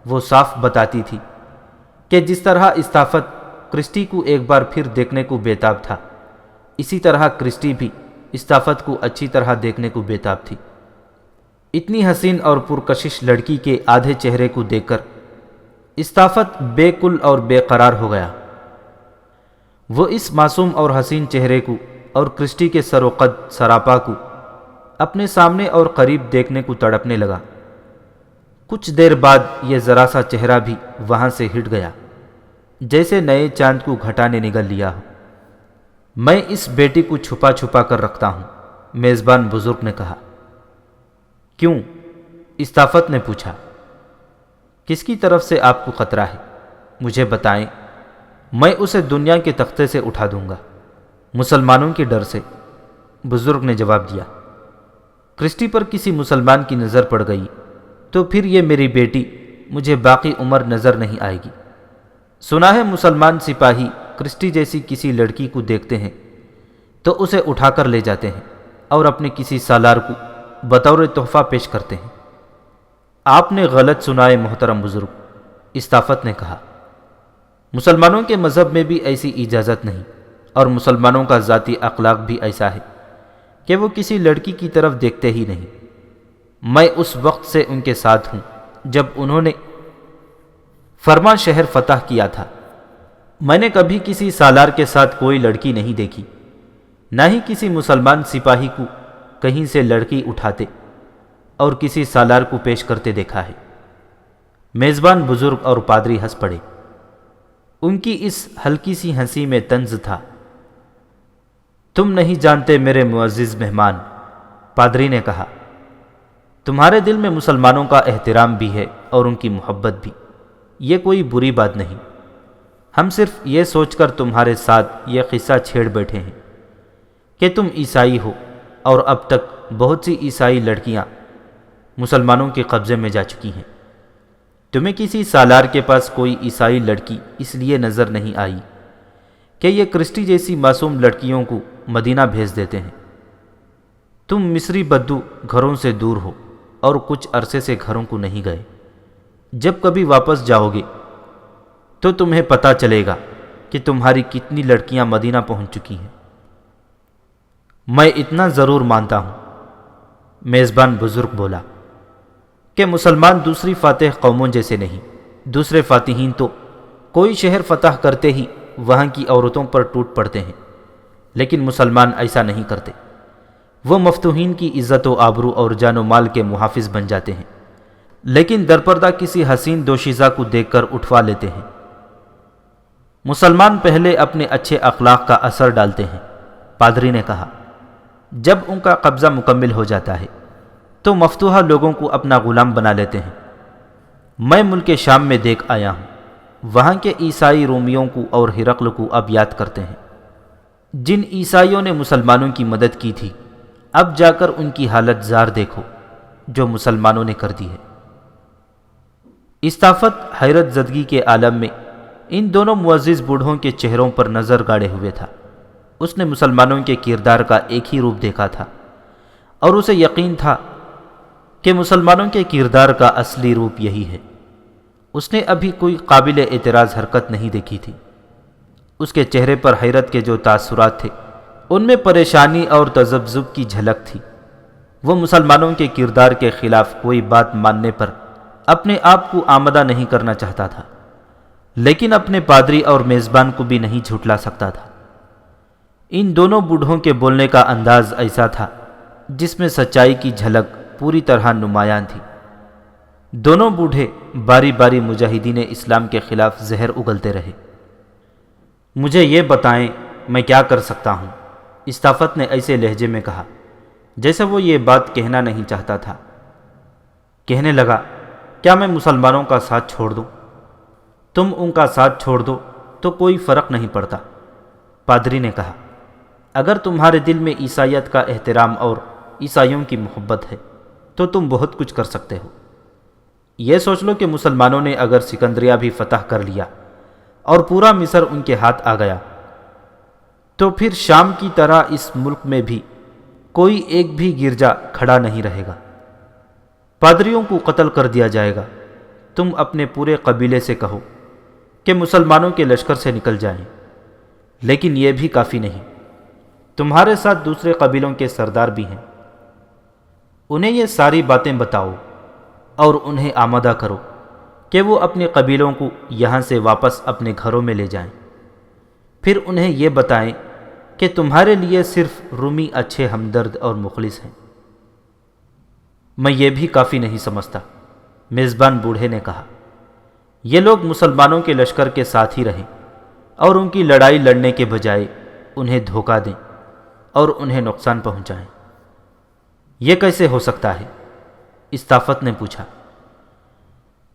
وہ صاف بتاتی تھی کہ جس طرح استافت کرسٹی کو ایک بار پھر دیکھنے کو بےتاب تھا، اسی طرح کرسٹی بھی استافت کو اچھی طرح دیکھنے کو بےتاب تھی۔ اتنی حسین اور پرکشش لڑکی کے آدھے چہرے کو دیکھ کر استافت بے کل اور بے قرار ہو گیا۔ وہ اس معصوم اور حسین چہرے کو اور کرسٹی کے سر و قد سراپا کو اپنے سامنے اور قریب دیکھنے کو تڑپنے لگا۔ کچھ دیر بعد یہ ذرا سا چہرہ بھی وہاں سے ہٹ گیا، جیسے نئے چاند کو گھٹا نے نگل لیا ہو۔ میں اس بیٹی کو چھپا چھپا کر رکھتا ہوں، میزبان بزرگ نے کہا۔ کیوں؟ استافت نے پوچھا۔ کس کی طرف سے آپ کو خطرہ ہے؟ مجھے بتائیں، میں اسے دنیا کے تختے سے اٹھا دوں گا۔ مسلمانوں کے ڈر سے، بزرگ نے جواب دیا۔ کرسٹی پر کسی مسلمان کی نظر پڑ گئی تو پھر یہ میری بیٹی مجھے باقی عمر نظر نہیں آئے گی۔ سنا ہے مسلمان سپاہی کرسٹی جیسی کسی لڑکی کو دیکھتے ہیں تو اسے اٹھا کر لے جاتے ہیں، اور اپنے کسی سالار کو بطور تحفہ پیش کرتے ہیں۔ آپ نے غلط سنا ہے محترم بزرگ، استافت نے کہا۔ مسلمانوں کے مذہب میں بھی ایسی اجازت نہیں، اور مسلمانوں کا ذاتی اخلاق بھی ایسا ہے کہ وہ کسی لڑکی کی طرف دیکھتے ہی نہیں۔ میں اس وقت سے ان کے ساتھ ہوں جب انہوں نے فرما شہر فتح کیا تھا۔ میں نے کبھی کسی سالار کے ساتھ کوئی لڑکی نہیں دیکھی، نہ ہی کسی مسلمان سپاہی کو کہیں سے لڑکی اٹھاتے اور کسی سالار کو پیش کرتے دیکھا ہے۔ میزبان بزرگ اور پادری ہنس پڑے۔ ان کی اس ہلکی سی ہنسی میں طنز تھا۔ تم نہیں جانتے میرے معزز مہمان، پادری نے کہا، تمہارے دل میں مسلمانوں کا احترام بھی ہے اور ان کی محبت بھی، یہ کوئی بری بات نہیں۔ ہم صرف یہ سوچ کر تمہارے ساتھ یہ قصہ چھیڑ بیٹھے ہیں کہ تم عیسائی ہو، اور اب تک بہت سی عیسائی لڑکیاں مسلمانوں کے قبضے میں جا چکی ہیں۔ تمہیں کسی سالار کے پاس کوئی عیسائی لڑکی اس لیے نظر نہیں آئی کہ یہ کرسٹی جیسی معصوم لڑکیوں کو مدینہ بھیج دیتے ہیں۔ تم مصری بدو گھروں سے دور ہو اور کچھ عرصے سے گھروں کو نہیں گئے۔ جب کبھی واپس جاؤ گے تو تمہیں پتہ چلے گا کہ تمہاری کتنی لڑکیاں مدینہ پہنچ چکی ہیں۔ میں اتنا ضرور مانتا ہوں، میزبان بزرگ بولا، کہ مسلمان دوسری فاتح قوموں جیسے نہیں۔ دوسرے فاتحین تو کوئی شہر فتح کرتے ہی وہاں کی عورتوں پر ٹوٹ پڑتے ہیں، لیکن مسلمان ایسا نہیں کرتے۔ وہ مفتوحین کی عزت و آبرو اور جان و مال کے محافظ بن جاتے ہیں، لیکن درپردہ کسی حسین دوشیزہ کو دیکھ کر اٹھوا لیتے ہیں۔ مسلمان پہلے اپنے اچھے اخلاق کا اثر ڈالتے ہیں، پادری نے کہا۔ جب ان کا قبضہ مکمل ہو جاتا ہے تو مفتوحہ لوگوں کو اپنا غلام بنا لیتے ہیں۔ میں ملک شام میں دیکھ آیا ہوں، وہاں کے عیسائی رومیوں کو اور ہرقل کو اب یاد کرتے ہیں۔ جن عیسائیوں نے مسلمانوں کی مدد کی تھی، اب جا کر ان کی حالت زار دیکھو جو مسلمانوں نے کر دی ہے۔ استافت حیرت زدگی کے عالم میں ان دونوں معزز بوڑھوں کے چہروں پر نظر گاڑے ہوئے تھا۔ اس نے مسلمانوں کے کردار کا ایک ہی روپ دیکھا تھا، اور اسے یقین تھا کہ مسلمانوں کے کردار کا اصلی روپ یہی ہے۔ اس نے ابھی کوئی قابل اعتراض حرکت نہیں دیکھی تھی۔ اس کے چہرے پر حیرت کے جو تاثرات تھے، ان میں پریشانی اور تذبذب کی جھلک تھی۔ وہ مسلمانوں کے کردار کے خلاف کوئی بات ماننے پر اپنے آپ کو آمادہ نہیں کرنا چاہتا تھا، لیکن اپنے پادری اور میزبان کو بھی نہیں جھٹلا سکتا تھا۔ ان دونوں بوڑھوں کے بولنے کا انداز ایسا تھا جس میں سچائی کی جھلک پوری طرح نمایاں تھی۔ دونوں بوڑھے باری باری مجاہدین اسلام کے خلاف زہر اگلتے رہے۔ مجھے یہ بتائیں میں کیا کر سکتا ہوں، استافت نے ایسے لہجے میں کہا جیسے وہ یہ بات کہنا نہیں چاہتا تھا۔ کہنے لگا، کیا میں مسلمانوں کا ساتھ چھوڑ دوں؟ تم ان کا ساتھ چھوڑ دو تو کوئی فرق نہیں پڑتا، پادری نے کہا۔ اگر تمہارے دل میں عیسائیت کا احترام اور عیسائیوں کی محبت ہے تو تم بہت کچھ کر سکتے ہو۔ یہ سوچ لو کہ مسلمانوں نے اگر سکندریہ بھی فتح کر لیا اور پورا مصر ان کے ہاتھ آ گیا تو پھر شام کی طرح اس ملک میں بھی کوئی ایک بھی گرجا کھڑا نہیں رہے گا۔ پادریوں کو قتل کر دیا جائے گا۔ تم اپنے پورے قبیلے سے کہو کہ مسلمانوں کے لشکر سے نکل جائیں، لیکن یہ بھی کافی نہیں۔ تمہارے ساتھ دوسرے قبیلوں کے سردار بھی ہیں، انہیں یہ ساری باتیں بتاؤ اور انہیں آمادہ کرو کہ وہ اپنے قبیلوں کو یہاں سے واپس اپنے گھروں میں لے جائیں۔ پھر انہیں یہ بتائیں کہ تمہارے لیے صرف رومی اچھے ہمدرد اور مخلص ہیں۔ میں یہ بھی کافی نہیں سمجھتا، میزبان بوڑھے نے کہا۔ یہ لوگ مسلمانوں کے لشکر کے ساتھ ہی رہیں اور ان کی لڑائی لڑنے کے بجائے انہیں دھوکہ دیں اور انہیں نقصان پہنچائیں۔ یہ کیسے ہو سکتا ہے؟ استافت نے پوچھا۔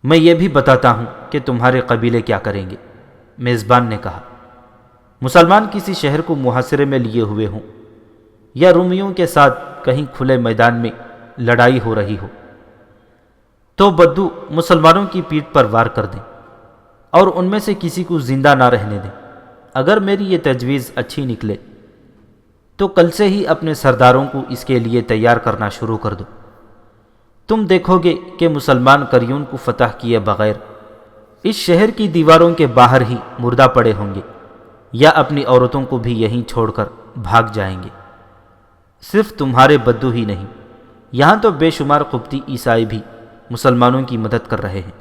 میں یہ بھی بتاتا ہوں کہ تمہارے قبیلے کیا کریں گے، میزبان نے کہا۔ مسلمان کسی شہر کو محاصرے میں لیے ہوئے ہوں یا رومیوں کے ساتھ کہیں کھلے میدان میں لڑائی ہو رہی ہو تو بدو مسلمانوں کی پیٹھ پر وار کر دیں اور ان میں سے کسی کو زندہ نہ رہنے دیں۔ اگر میری یہ تجویز اچھی نکلے تو کل سے ہی اپنے سرداروں کو اس کے لیے تیار کرنا شروع کر دو۔ تم دیکھو گے کہ مسلمان قریون کو فتح کیے بغیر اس شہر کی دیواروں کے باہر ہی مردہ پڑے ہوں گے، یا اپنی عورتوں کو بھی یہیں چھوڑ کر بھاگ جائیں گے۔ صرف تمہارے بدو ہی نہیں، یہاں تو بے شمار قبطی عیسائی بھی مسلمانوں کی مدد کر رہے ہیں۔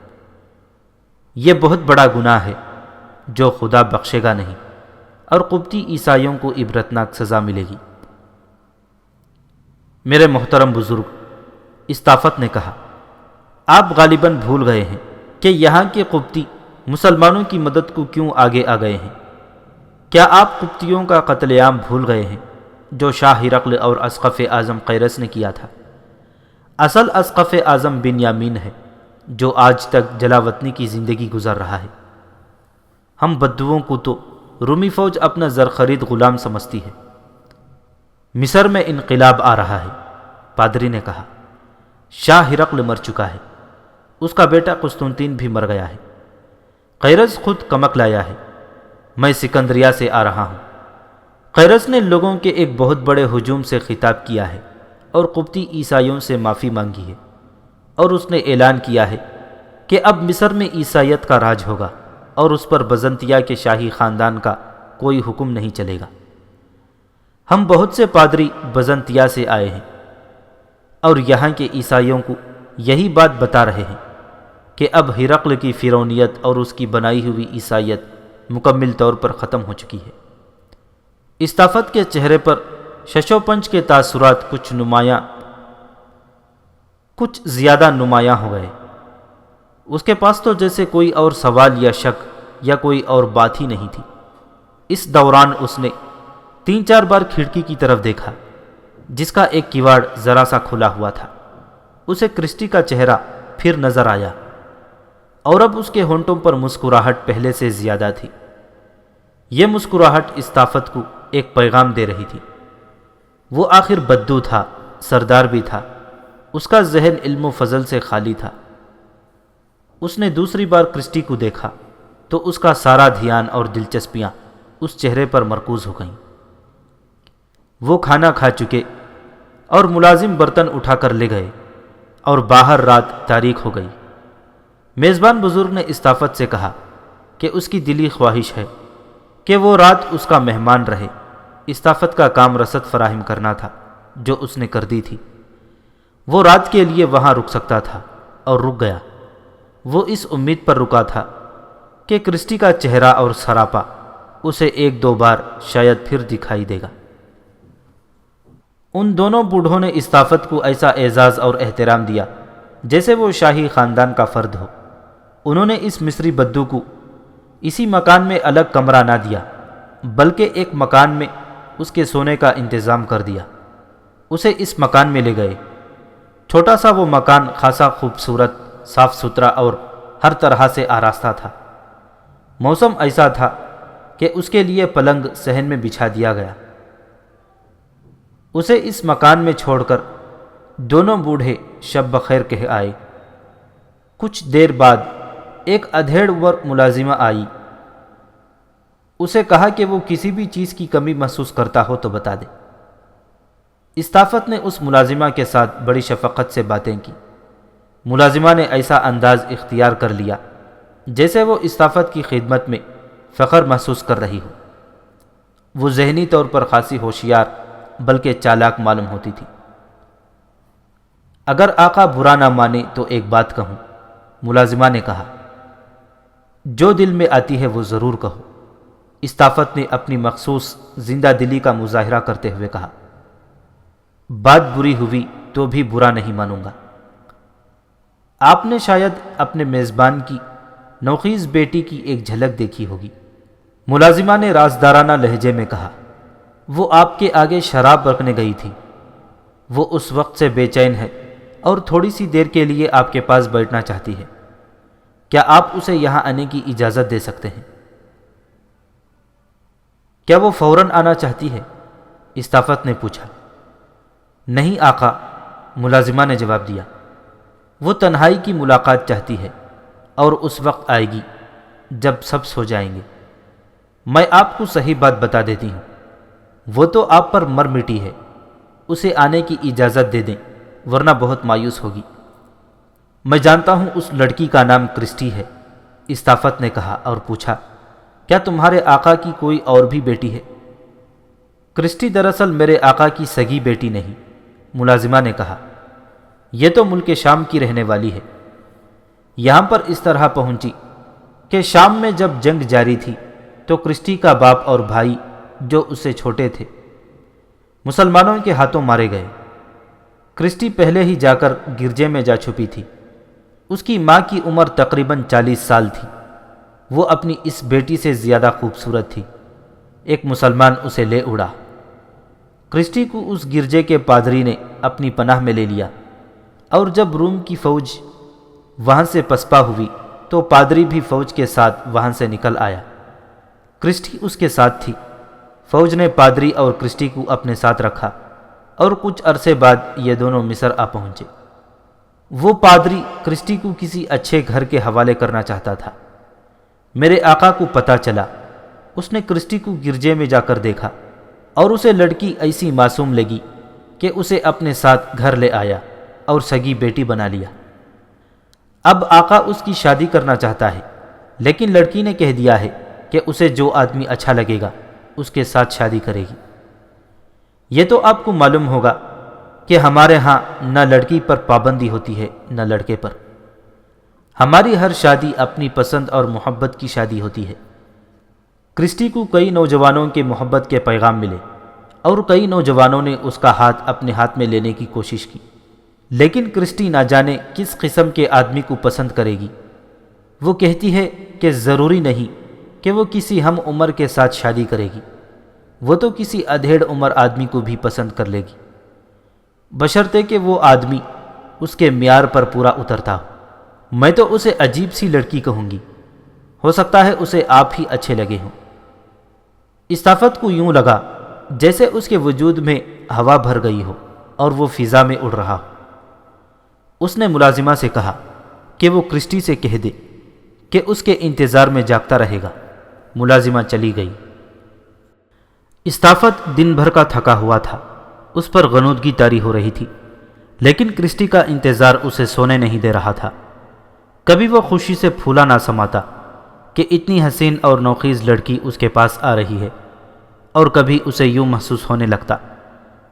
یہ بہت بڑا گناہ ہے جو خدا بخشے گا نہیں، اور قبطی عیسائیوں کو عبرتناک سزا ملے گی۔ میرے محترم بزرگ، استافت نے کہا، آپ غالباً بھول گئے ہیں کہ یہاں کے قبطی مسلمانوں کی مدد کو کیوں آگے آ گئے ہیں۔ کیا آپ قبطیوں کا قتل عام بھول گئے ہیں جو شاہ ہرقل اور اسقف اعظم قیرس نے کیا تھا؟ اصل اسقف اعظم بنیامین ہے جو آج تک جلا وطنی کی زندگی گزار رہا ہے۔ ہم بدوؤں کو تو رومی فوج اپنا زرخرید غلام سمجھتی ہے۔ مصر میں انقلاب آ رہا ہے، پادری نے کہا۔ شاہ ہرقل مر چکا ہے، اس کا بیٹا قسطنطین بھی مر گیا ہے۔ قیرس خود کمک لایا ہے، میں سکندریہ سے آ رہا ہوں۔ قیرس نے لوگوں کے ایک بہت بڑے ہجوم سے خطاب کیا ہے اور قبطی عیسائیوں سے معافی مانگی ہے، اور اس نے اعلان کیا ہے کہ اب مصر میں عیسائیت کا راج ہوگا اور اس پر بزنطیہ کے شاہی خاندان کا کوئی حکم نہیں چلے گا۔ ہم بہت سے پادری بزنطیہ سے آئے ہیں اور یہاں کے عیسائیوں کو یہی بات بتا رہے ہیں کہ اب ہرقل کی فرعونیت اور اس کی بنائی ہوئی عیسائیت مکمل طور پر ختم ہو چکی ہے۔ استافت کے چہرے پر ششوپنچ کے تاثرات کچھ زیادہ نمایاں ہو گئے۔ اس کے پاس تو جیسے کوئی اور سوال یا شک یا کوئی اور بات ہی نہیں تھی۔ اس دوران اس نے 3-4 بار کھڑکی کی طرف دیکھا جس کا ایک کیواڑ ذرا سا کھلا ہوا تھا۔ اسے کرسٹی کا چہرہ پھر نظر آیا، اور اب اس کے ہونٹوں پر مسکراہٹ پہلے سے زیادہ تھی۔ یہ مسکراہٹ استافت کو ایک پیغام دے رہی تھی۔ وہ آخر بدو تھا، سردار بھی تھا، اس کا ذہن علم و فضل سے خالی تھا۔ اس نے دوسری بار کرسٹی کو دیکھا تو اس کا سارا دھیان اور دلچسپیاں اس چہرے پر مرکوز ہو گئیں۔ وہ کھانا کھا چکے اور ملازم برتن اٹھا کر لے گئے اور باہر رات تاریک ہو گئی۔ میزبان بزرگ نے استافت سے کہا کہ اس کی دلی خواہش ہے کہ وہ رات اس کا مہمان رہے۔ استافت کا کام رسد فراہم کرنا تھا جو اس نے کر دی تھی۔ وہ رات کے لیے وہاں رک سکتا تھا اور رک گیا۔ وہ اس امید پر رکا تھا کہ کرسٹی کا چہرہ اور سراپا اسے 1-2 بار شاید پھر دکھائی دے گا۔ ان دونوں بوڑھوں نے استافت کو ایسا اعزاز اور احترام دیا جیسے وہ شاہی خاندان کا فرد ہو۔ انہوں نے اس مصری بدو کو اسی مکان میں الگ کمرہ نہ دیا بلکہ ایک مکان میں اس کے سونے کا انتظام کر دیا۔ اسے اس مکان میں لے گئے۔ چھوٹا سا وہ مکان خاصا خوبصورت، صاف ستھرا اور ہر طرح سے آراستہ تھا۔ موسم ایسا تھا کہ اس کے لیے پلنگ صحن میں بچھا دیا گیا۔ اسے اس مکان میں چھوڑ کر دونوں بوڑھے شب بخیر کہہ آئے۔ کچھ دیر بعد ایک ادھیڑ عمر ملازمہ آئی۔ اسے کہا کہ وہ کسی بھی چیز کی کمی محسوس کرتا ہو تو بتا دے۔ استافت نے اس ملازمہ کے ساتھ بڑی شفقت سے باتیں کی۔ ملازمہ نے ایسا انداز اختیار کر لیا جیسے وہ استافت کی خدمت میں فخر محسوس کر رہی ہو۔ وہ ذہنی طور پر خاصی ہوشیار بلکہ چالاک معلوم ہوتی تھی۔ اگر آقا برا نہ مانے تو ایک بات کہوں، ملازمہ نے کہا۔ جو دل میں آتی ہے وہ ضرور کہو، استافت نے اپنی مخصوص زندہ دلی کا مظاہرہ کرتے ہوئے کہا۔ بات بری ہوئی تو بھی برا نہیں مانوں گا۔ آپ نے شاید اپنے میزبان کی نوخیز بیٹی کی ایک جھلک دیکھی ہوگی، ملازمہ نے رازدارانہ لہجے میں کہا۔ وہ آپ کے آگے شراب رکھنے گئی تھی۔ وہ اس وقت سے بے چین ہے اور تھوڑی سی دیر کے لیے آپ کے پاس بیٹھنا چاہتی ہے۔ کیا آپ اسے یہاں آنے کی اجازت دے سکتے ہیں؟ کیا وہ فوراً آنا چاہتی ہے؟ استافت نے پوچھا۔ نہیں آقا، ملازمہ نے جواب دیا۔ وہ تنہائی کی ملاقات چاہتی ہے اور اس وقت آئے گی جب سب سو جائیں گے۔ میں آپ کو صحیح بات بتا دیتی ہوں، وہ تو آپ پر مر مٹی ہے، اسے آنے کی اجازت دے دیں ورنہ بہت مایوس ہوگی۔ میں جانتا ہوں اس لڑکی کا نام کرسٹی ہے، استافت نے کہا اور پوچھا، کیا تمہارے آقا کی کوئی اور بھی بیٹی ہے؟ کرسٹی دراصل میرے آقا کی سگی بیٹی نہیں، ملازمہ نے کہا، یہ تو ملک شام کی رہنے والی ہے۔ یہاں پر اس طرح پہنچی کہ شام میں جب جنگ جاری تھی تو کرسٹی کا باپ اور بھائی جو اس سے چھوٹے تھے مسلمانوں کے ہاتھوں مارے گئے۔ کرسٹی پہلے ہی جا کر گرجے میں جا چھپی تھی۔ اس کی ماں کی عمر تقریباً 40 سال تھی۔ وہ اپنی اس بیٹی سے زیادہ خوبصورت تھی۔ ایک مسلمان اسے لے اڑا۔ کرسٹی کو اس گرجے کے پادری نے اپنی پناہ میں لے لیا، اور جب روم کی فوج وہاں سے پسپا ہوئی تو پادری بھی فوج کے ساتھ وہاں سے نکل آیا۔ کرسٹی اس کے ساتھ تھی۔ فوج نے پادری اور کرسٹی کو اپنے ساتھ رکھا اور کچھ عرصے بعد یہ دونوں مصر آ پہنچے۔ وہ پادری کرسٹی کو کسی اچھے گھر کے حوالے کرنا چاہتا تھا۔ میرے آقا کو پتہ چلا۔ اس نے کرسٹی کو گرجے میں جا کر دیکھا اور اسے لڑکی ایسی معصوم لگی کہ اسے اپنے ساتھ گھر لے آیا اور سگی بیٹی بنا لیا۔ اب آقا اس کی شادی کرنا چاہتا ہے، لیکن لڑکی نے کہہ دیا ہے کہ اسے جو آدمی اچھا لگے گا اس کے ساتھ شادی کرے گی۔ یہ تو آپ کو معلوم ہوگا کہ ہمارے ہاں نہ لڑکی پر پابندی ہوتی ہے نہ لڑکے پر۔ ہماری ہر شادی اپنی پسند اور محبت کی شادی ہوتی ہے۔ کرسٹی کو کئی نوجوانوں کے محبت کے پیغام ملے اور کئی نوجوانوں نے اس کا ہاتھ اپنے ہاتھ میں لینے کی کوشش کی، لیکن کرسٹی نہ جانے کس قسم کے آدمی کو پسند کرے گی۔ وہ کہتی ہے کہ ضروری نہیں کہ وہ کسی ہم عمر کے ساتھ شادی کرے گی، وہ تو کسی ادھیڑ عمر آدمی کو بھی پسند کر لے گی، بشرطے کہ وہ آدمی اس کے معیار پر پورا اترتا ہو۔ میں تو اسے عجیب سی لڑکی کہوں گی، ہو سکتا ہے اسے آپ ہی اچھے لگے ہوں۔ استافت کو یوں لگا جیسے اس کے وجود میں ہوا بھر گئی ہو اور وہ فضا میں اڑ رہا ہو۔ اس نے ملازمہ سے کہا کہ وہ کرسٹی سے کہہ دے کہ اس کے انتظار میں جاگتا رہے گا۔ ملازمہ چلی گئی۔ استافت دن بھر کا تھکا ہوا تھا، اس پر غنودگی طاری ہو رہی تھی، لیکن کرسٹی کا انتظار اسے سونے نہیں دے رہا تھا۔ کبھی وہ خوشی سے پھولا نہ سماتا کہ اتنی حسین اور نوخیز لڑکی اس کے پاس آ رہی ہے، اور کبھی اسے یوں محسوس ہونے لگتا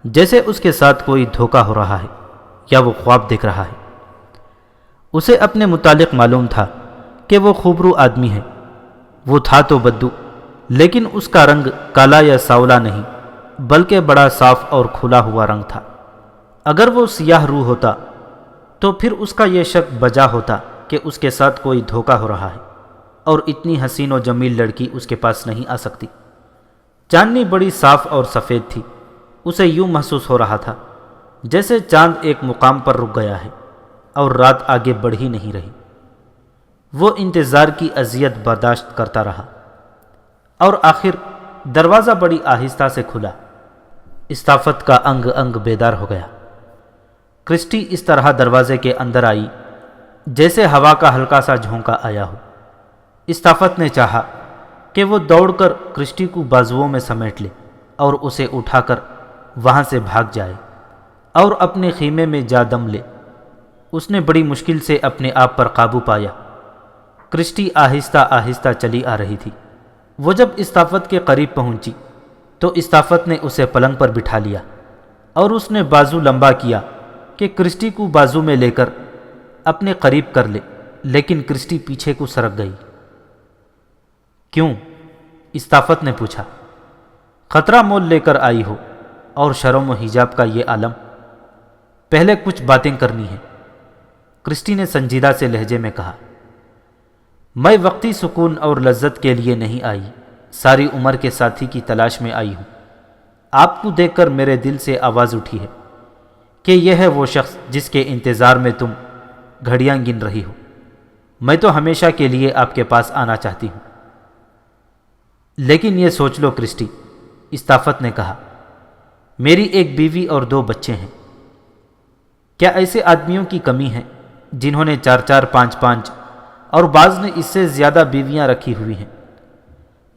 جیسے اس کے ساتھ کوئی دھوکہ ہو رہا ہے یا وہ خواب دیکھ رہا ہے۔ اسے اپنے متعلق معلوم تھا کہ وہ خوبرو آدمی ہے۔ وہ تھا تو بدو، لیکن اس کا رنگ کالا یا سانولا نہیں بلکہ بڑا صاف اور کھلا ہوا رنگ تھا۔ اگر وہ سیاہ روح ہوتا تو پھر اس کا یہ شک بجا ہوتا کہ اس کے ساتھ کوئی دھوکہ ہو رہا ہے، اور اتنی حسین و جمیل لڑکی اس کے پاس نہیں آ سکتی۔ چاندنی بڑی صاف اور سفید تھی۔ اسے یوں محسوس ہو رہا تھا جیسے چاند ایک مقام پر رک گیا ہے اور رات آگے بڑھ ہی نہیں رہی۔ وہ انتظار کی اذیت برداشت کرتا رہا، اور آخر دروازہ بڑی آہستہ سے کھلا۔ استافت کا انگ انگ بیدار ہو گیا۔ کرسٹی اس طرح دروازے کے اندر آئی جیسے ہوا کا ہلکا سا جھونکا آیا ہو۔ استافت نے چاہا کہ وہ دوڑ کر کرسٹی کو بازوؤں میں سمیٹ لے اور اسے اٹھا کر وہاں سے بھاگ جائے اور اپنے خیمے میں جا دم لے۔ اس نے بڑی مشکل سے اپنے آپ پر قابو پایا۔ کرسٹی آہستہ آہستہ چلی آ رہی تھی۔ وہ جب استافت کے قریب پہنچی تو استافت نے اسے پلنگ پر بٹھا لیا اور اس نے بازو لمبا کیا کہ کرسٹی کو بازو میں لے کر اپنے قریب کر لے، لیکن کرسٹی پیچھے کو سرک گئی۔ کیوں؟ استافت نے پوچھا۔ خطرہ مول لے کر آئی ہو اور شرم و حجاب کا یہ عالم؟ پہلے کچھ باتیں کرنی ہیں، کرسٹی نے سنجیدہ سے لہجے میں کہا۔ میں وقتی سکون اور لذت کے لیے نہیں آئی، ساری عمر کے ساتھی کی تلاش میں آئی ہوں۔ آپ کو دیکھ کر میرے دل سے آواز اٹھی ہے کہ یہ ہے وہ شخص جس کے انتظار میں تم گھڑیاں گن رہی ہو۔ میں تو ہمیشہ کے لیے آپ کے پاس آنا چاہتی ہوں۔ لیکن یہ سوچ لو کرسٹی، استافت نے کہا، میری ایک بیوی اور 2 بچے ہیں۔ کیا ایسے آدمیوں کی کمی ہے جنہوں نے 4 5 اور بعض نے اس سے زیادہ بیویاں رکھی ہوئی ہیں؟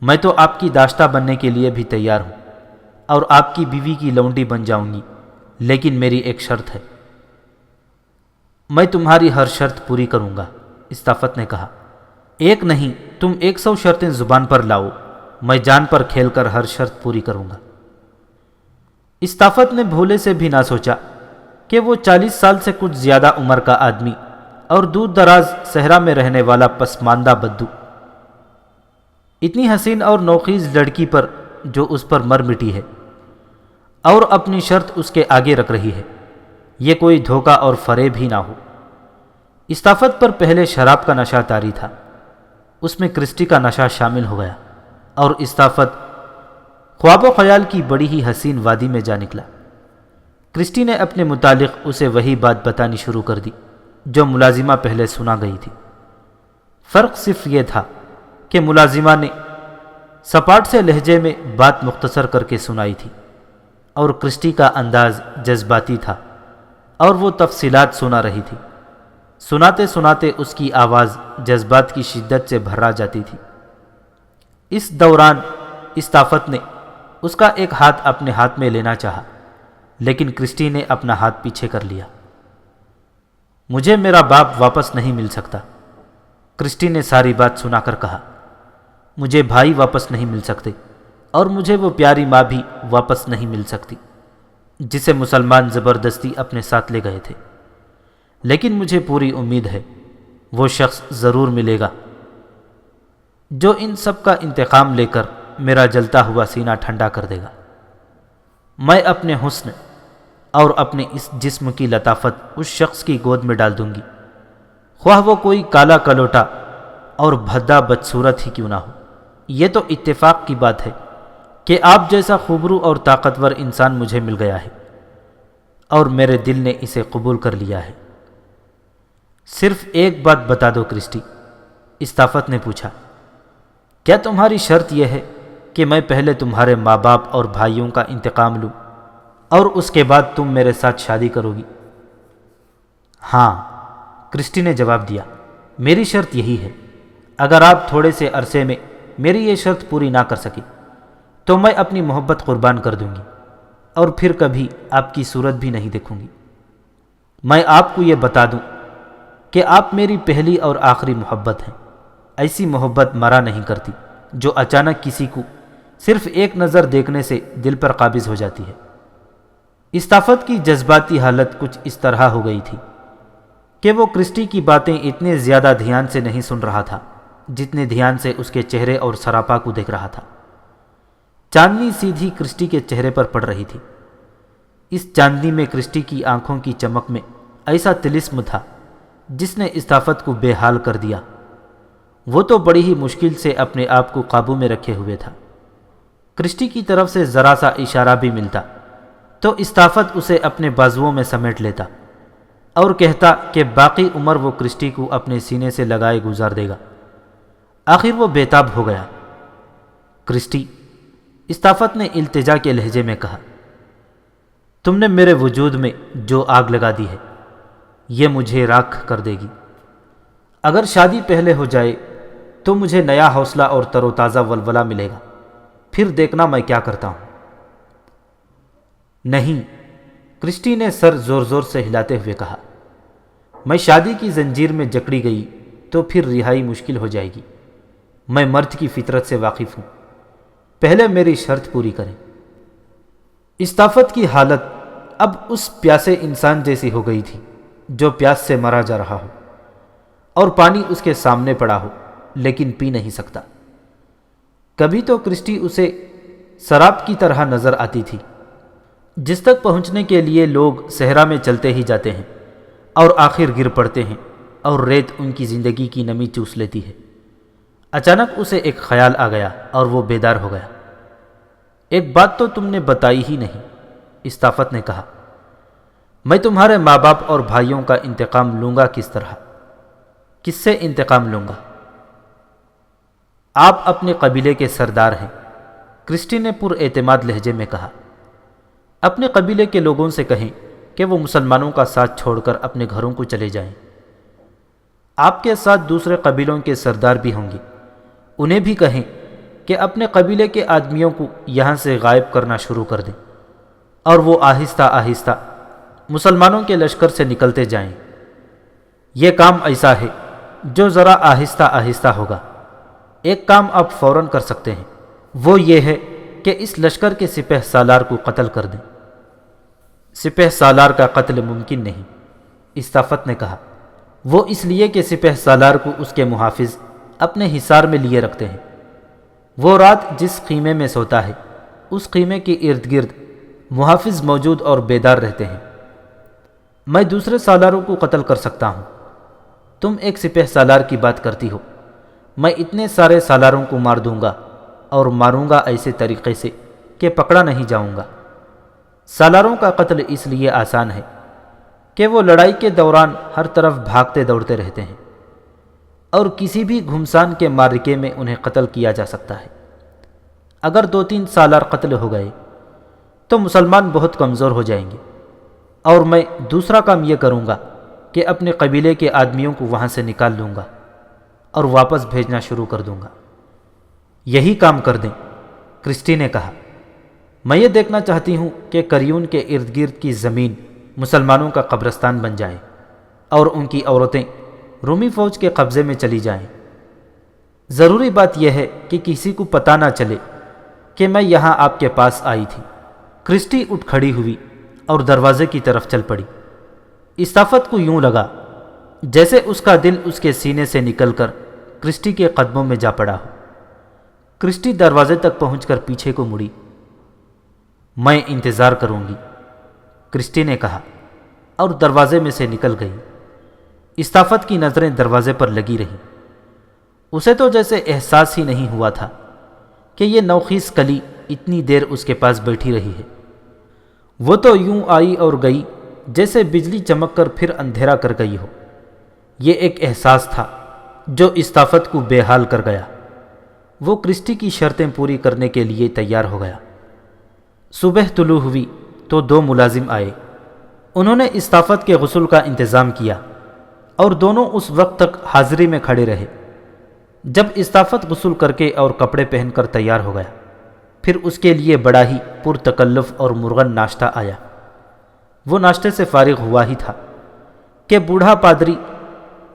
میں تو آپ کی داشتہ بننے کے لیے بھی تیار ہوں، اور آپ کی بیوی کی لونڈی بن جاؤں گی، لیکن میری ایک شرط ہے۔ میں تمہاری ہر شرط پوری کروں گا، استافت نے کہا۔ ایک نہیں، تم 100 شرطیں زبان پر لاؤ، میں جان پر کھیل کر ہر شرط پوری کروں گا۔ استافت نے بھولے سے بھی نہ سوچا کہ وہ 40 سال سے کچھ زیادہ عمر کا آدمی اور دور دراز صحرا میں رہنے والا پسماندہ بدو اتنی حسین اور نوخیز لڑکی پر جو اس پر مر مٹی ہے اور اپنی شرط اس کے آگے رکھ رہی ہے، یہ کوئی دھوکہ اور فریب ہی نہ ہو۔ استافت پر پہلے شراب کا نشہ طاری تھا، اس میں کرسٹی کا نشہ شامل ہو گیا اور استافت خواب و خیال کی بڑی ہی حسین وادی میں جا نکلا۔ کرسٹی نے اپنے متعلق اسے وہی بات بتانی شروع کر دی جو ملازمہ پہلے سنا گئی تھی۔ فرق صرف یہ تھا کہ ملازمہ نے سپاٹ سے لہجے میں بات مختصر کر کے سنائی تھی اور کرسٹی کا انداز جذباتی تھا اور وہ تفصیلات سنا رہی تھی۔ سناتے سناتے اس کی آواز جذبات کی شدت سے بھرا جاتی تھی۔ اس دوران استافت نے اس کا ایک ہاتھ اپنے ہاتھ میں لینا چاہا، لیکن کرسٹی نے اپنا ہاتھ پیچھے کر لیا۔ مجھے میرا باپ واپس نہیں مل سکتا، کرسٹی نے ساری بات سنا کر کہا۔ مجھے بھائی واپس نہیں مل سکتے اور مجھے وہ پیاری ماں بھی واپس نہیں مل سکتی جسے مسلمان زبردستی اپنے ساتھ لے گئے تھے، لیکن مجھے پوری امید ہے وہ شخص ضرور ملے گا جو ان سب کا انتقام لے کر میرا جلتا ہوا سینہ ٹھنڈا کر دے گا۔ میں اپنے حسن اور اپنے اس جسم کی لطافت اس شخص کی گود میں ڈال دوں گی، خواہ وہ کوئی کالا کلوٹا اور بھدا بدصورت ہی کیوں نہ ہو۔ یہ تو اتفاق کی بات ہے کہ آپ جیسا خوبرو اور طاقتور انسان مجھے مل گیا ہے اور میرے دل نے اسے قبول کر لیا ہے۔ صرف ایک بات بتا دو کرسٹی، استافت نے پوچھا۔ کیا تمہاری شرط یہ ہے کہ میں پہلے تمہارے ماں باپ اور بھائیوں کا انتقام لوں اور اس کے بعد تم میرے ساتھ شادی کرو گی؟ ہاں، کرسٹی نے جواب دیا، میری شرط یہی ہے۔ اگر آپ تھوڑے سے عرصے میں میری یہ شرط پوری نہ کر سکے تو میں اپنی محبت قربان کر دوں گی اور پھر کبھی آپ کی صورت بھی نہیں دیکھوں گی۔ میں آپ کو یہ بتا دوں کہ آپ میری پہلی اور آخری محبت ہیں۔ ایسی محبت مرا نہیں کرتی جو اچانک کسی کو صرف ایک نظر دیکھنے سے دل پر قابض ہو جاتی ہے۔ استافت کی جذباتی حالت کچھ اس طرح ہو گئی تھی کہ وہ کرسٹی کی باتیں اتنے زیادہ دھیان سے نہیں سن رہا تھا جتنے دھیان سے اس کے چہرے اور سراپا کو دیکھ رہا تھا۔ چاندنی سیدھی کرسٹی کے چہرے پر پڑ رہی تھی۔ اس چاندنی میں کرسٹی کی آنکھوں کی چمک میں ایسا طلسم تھا جس نے استافت کو بے حال کر دیا۔ وہ تو بڑی ہی مشکل سے اپنے آپ کو قابو میں رکھے ہوئے تھا۔ کرسٹی کی طرف سے ذرا سا اشارہ بھی ملتا تو استافت اسے اپنے بازوؤں میں سمیٹ لیتا اور کہتا کہ باقی عمر وہ کرسٹی کو اپنے سینے سے لگائے گزار دے گا۔ آخر وہ بے تاب ہو گیا۔ کرسٹی، استافت نے التجا کے لہجے میں کہا، تم نے میرے وجود میں جو آگ لگا دی ہے یہ مجھے راکھ کر دے گی۔ اگر شادی پہلے ہو جائے تو مجھے نیا حوصلہ اور تر و تازہ ولولہ ملے گا، پھر دیکھنا میں کیا کرتا ہوں۔ نہیں، کرسٹی نے سر زور زور سے ہلاتے ہوئے کہا، میں شادی کی زنجیر میں جکڑی گئی تو پھر رہائی مشکل ہو جائے گی۔ میں مرد کی فطرت سے واقف ہوں، پہلے میری شرط پوری کریں۔ استافت کی حالت اب اس پیاسے انسان جیسی ہو گئی تھی جو پیاس سے مرا جا رہا ہو اور پانی اس کے سامنے پڑا ہو لیکن پی نہیں سکتا۔ کبھی تو کرسٹی اسے سراب کی طرح نظر آتی تھی جس تک پہنچنے کے لیے لوگ صحرا میں چلتے ہی جاتے ہیں اور آخر گر پڑتے ہیں اور ریت ان کی زندگی کی نمی چوس لیتی ہے۔ اچانک اسے ایک خیال آ گیا اور وہ بیدار ہو گیا۔ ایک بات تو تم نے بتائی ہی نہیں، استافت نے کہا، میں تمہارے ماں باپ اور بھائیوں کا انتقام لوں گا کس طرح؟ کس سے انتقام لوں گا؟ آپ اپنے قبیلے کے سردار ہیں، کرسٹی نے پر اعتماد لہجے میں کہا۔ اپنے قبیلے کے لوگوں سے کہیں کہ وہ مسلمانوں کا ساتھ چھوڑ کر اپنے گھروں کو چلے جائیں۔ آپ کے ساتھ دوسرے قبیلوں کے سردار بھی ہوں گے، انہیں بھی کہیں کہ اپنے قبیلے کے آدمیوں کو یہاں سے غائب کرنا شروع کر دیں اور وہ آہستہ آہستہ مسلمانوں کے لشکر سے نکلتے جائیں۔ یہ کام ایسا ہے جو ذرا آہستہ آہستہ ہوگا۔ ایک کام آپ فوراً کر سکتے ہیں، وہ یہ ہے کہ اس لشکر کے سپہ سالار کو قتل کر دیں۔ سپہ سالار کا قتل ممکن نہیں، استافت نے کہا۔ وہ اس لیے کہ سپہ سالار کو اس کے محافظ اپنے حصار میں لیے رکھتے ہیں۔ وہ رات جس خیمے میں سوتا ہے اس خیمے کے ارد گرد محافظ موجود اور بیدار رہتے ہیں۔ میں دوسرے سالاروں کو قتل کر سکتا ہوں، تم ایک سپہ سالار کی بات کرتی ہو۔ میں اتنے سارے سالاروں کو مار دوں گا اور ماروں گا ایسے طریقے سے کہ پکڑا نہیں جاؤں گا۔ سالاروں کا قتل اس لیے آسان ہے کہ وہ لڑائی کے دوران ہر طرف بھاگتے دوڑتے رہتے ہیں اور کسی بھی گھمسان کے معرکے میں انہیں قتل کیا جا سکتا ہے۔ اگر 2-3 سالار قتل ہو گئے تو مسلمان بہت کمزور ہو جائیں گے، اور میں دوسرا کام یہ کروں گا کہ اپنے قبیلے کے آدمیوں کو وہاں سے نکال لوں گا اور واپس بھیجنا شروع کر دوں گا۔ یہی کام کر دیں، کرسٹی نے کہا۔ میں یہ دیکھنا چاہتی ہوں کہ کریون کے ارد گرد کی زمین مسلمانوں کا قبرستان بن جائے اور ان کی عورتیں رومی فوج کے قبضے میں چلی جائیں۔ ضروری بات یہ ہے کہ کسی کو پتہ نہ چلے کہ میں یہاں آپ کے پاس آئی تھی۔ کرسٹی اٹھ کھڑی ہوئی اور دروازے کی طرف چل پڑی۔ استافت کو یوں لگا جیسے اس کا دل اس کے سینے سے نکل کر کرسٹی کے قدموں میں جا پڑا ہو۔ کرسٹی دروازے تک پہنچ کر پیچھے کو مڑی۔ میں انتظار کروں گی، کرسٹی نے کہا اور دروازے میں سے نکل گئی۔ استافت کی نظریں دروازے پر لگی رہیں۔ اسے تو جیسے احساس ہی نہیں ہوا تھا کہ یہ نوخیز کلی اتنی دیر اس کے پاس بیٹھی رہی ہے۔ وہ تو یوں آئی اور گئی جیسے بجلی چمک کر پھر اندھیرا کر گئی ہو۔ یہ ایک احساس تھا جو استافت کو بے حال کر گیا۔ وہ کرسٹی کی شرطیں پوری کرنے کے لیے تیار ہو گیا۔ صبح طلوع ہوئی تو 2 ملازم آئے۔ انہوں نے استافت کے غسل کا انتظام کیا اور دونوں اس وقت تک حاضری میں کھڑے رہے۔ جب استافت غسل کر کے اور کپڑے پہن کر تیار ہو گیا، پھر اس کے لیے بڑا ہی پرتکلف اور مرغن ناشتہ آیا۔ وہ ناشتے سے فارغ ہوا ہی تھا کہ بوڑھا پادری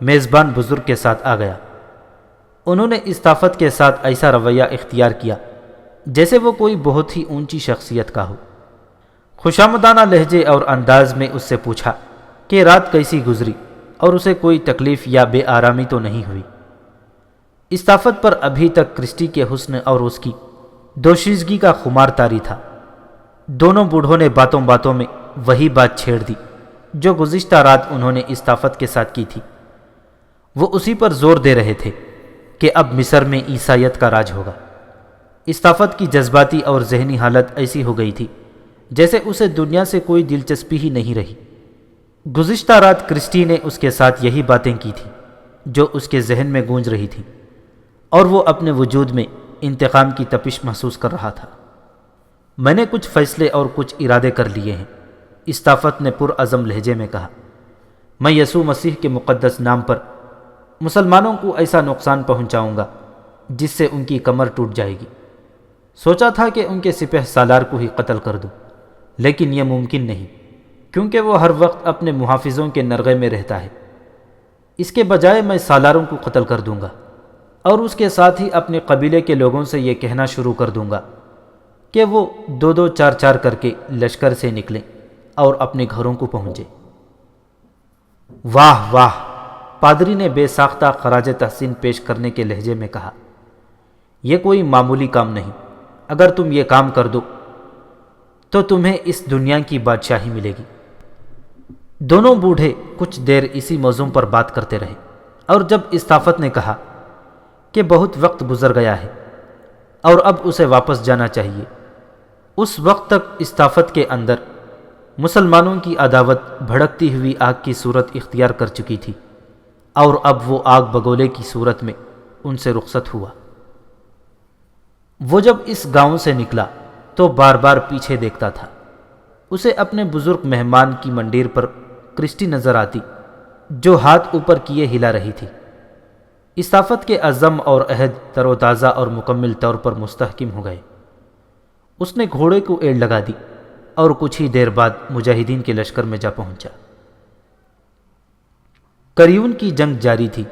میزبان بزرگ کے ساتھ آ گیا۔ انہوں نے استافت کے ساتھ ایسا رویہ اختیار کیا جیسے وہ کوئی بہت ہی اونچی شخصیت کا ہو۔ خوشامدانہ لہجے اور انداز میں اس سے پوچھا کہ رات کیسی گزری اور اسے کوئی تکلیف یا بے آرامی تو نہیں ہوئی۔ استافت پر ابھی تک کرسٹی کے حسن اور اس کی دوشیزگی کا خمار طاری تھا۔ دونوں بوڑھوں نے باتوں باتوں میں وہی بات چھیڑ دی جو گزشتہ رات انہوں نے استافت کے ساتھ کی تھی۔ وہ اسی پر زور دے رہے تھے کہ اب مصر میں عیسائیت کا راج ہوگا۔ استافت کی جذباتی اور ذہنی حالت ایسی ہو گئی تھی جیسے اسے دنیا سے کوئی دلچسپی ہی نہیں رہی۔ گزشتہ رات کرسٹی نے اس کے ساتھ یہی باتیں کی تھیں جو اس کے ذہن میں گونج رہی تھیں، اور وہ اپنے وجود میں انتقام کی تپش محسوس کر رہا تھا۔ میں نے کچھ فیصلے اور کچھ ارادے کر لیے ہیں، استافت نے پرعزم لہجے میں کہا۔ میں یسوع مسیح کے مقدس نام پر مسلمانوں کو ایسا نقصان پہنچاؤں گا جس سے ان کی کمر ٹوٹ جائے گی۔ سوچا تھا کہ ان کے سپہ سالار کو ہی قتل کر دوں، لیکن یہ ممکن نہیں کیونکہ وہ ہر وقت اپنے محافظوں کے نرغے میں رہتا ہے۔ اس کے بجائے میں سالاروں کو قتل کر دوں گا اور اس کے ساتھ ہی اپنے قبیلے کے لوگوں سے یہ کہنا شروع کر دوں گا کہ وہ 2-2 4-4 کر کے لشکر سے نکلیں اور اپنے گھروں کو پہنچے۔ واہ واہ، پادری نے بے ساختہ خراج تحسین پیش کرنے کے لہجے میں کہا۔ یہ کوئی معمولی کام نہیں، اگر تم یہ کام کر دو تو تمہیں اس دنیا کی بادشاہی ملے گی۔ دونوں بوڑھے کچھ دیر اسی موضوع پر بات کرتے رہے، اور جب استافت نے کہا کہ بہت وقت گزر گیا ہے اور اب اسے واپس جانا چاہیے، اس وقت تک استافت کے اندر مسلمانوں کی عداوت بھڑکتی ہوئی آگ کی صورت اختیار کر چکی تھی، اور اب وہ آگ بگولے کی صورت میں ان سے رخصت ہوا۔ وہ جب اس گاؤں سے نکلا تو بار بار پیچھے دیکھتا تھا۔ اسے اپنے بزرگ مہمان کی منڈیر پر کرسٹی نظر آتی جو ہاتھ اوپر کیے ہلا رہی تھی۔ استافت کے عزم اور عہد تر و تازہ اور مکمل طور پر مستحکم ہو گئے۔ اس نے گھوڑے کو ایڑ لگا دی اور کچھ ہی دیر بعد مجاہدین کے لشکر میں جا پہنچا۔ کریون کی جنگ جاری تھی۔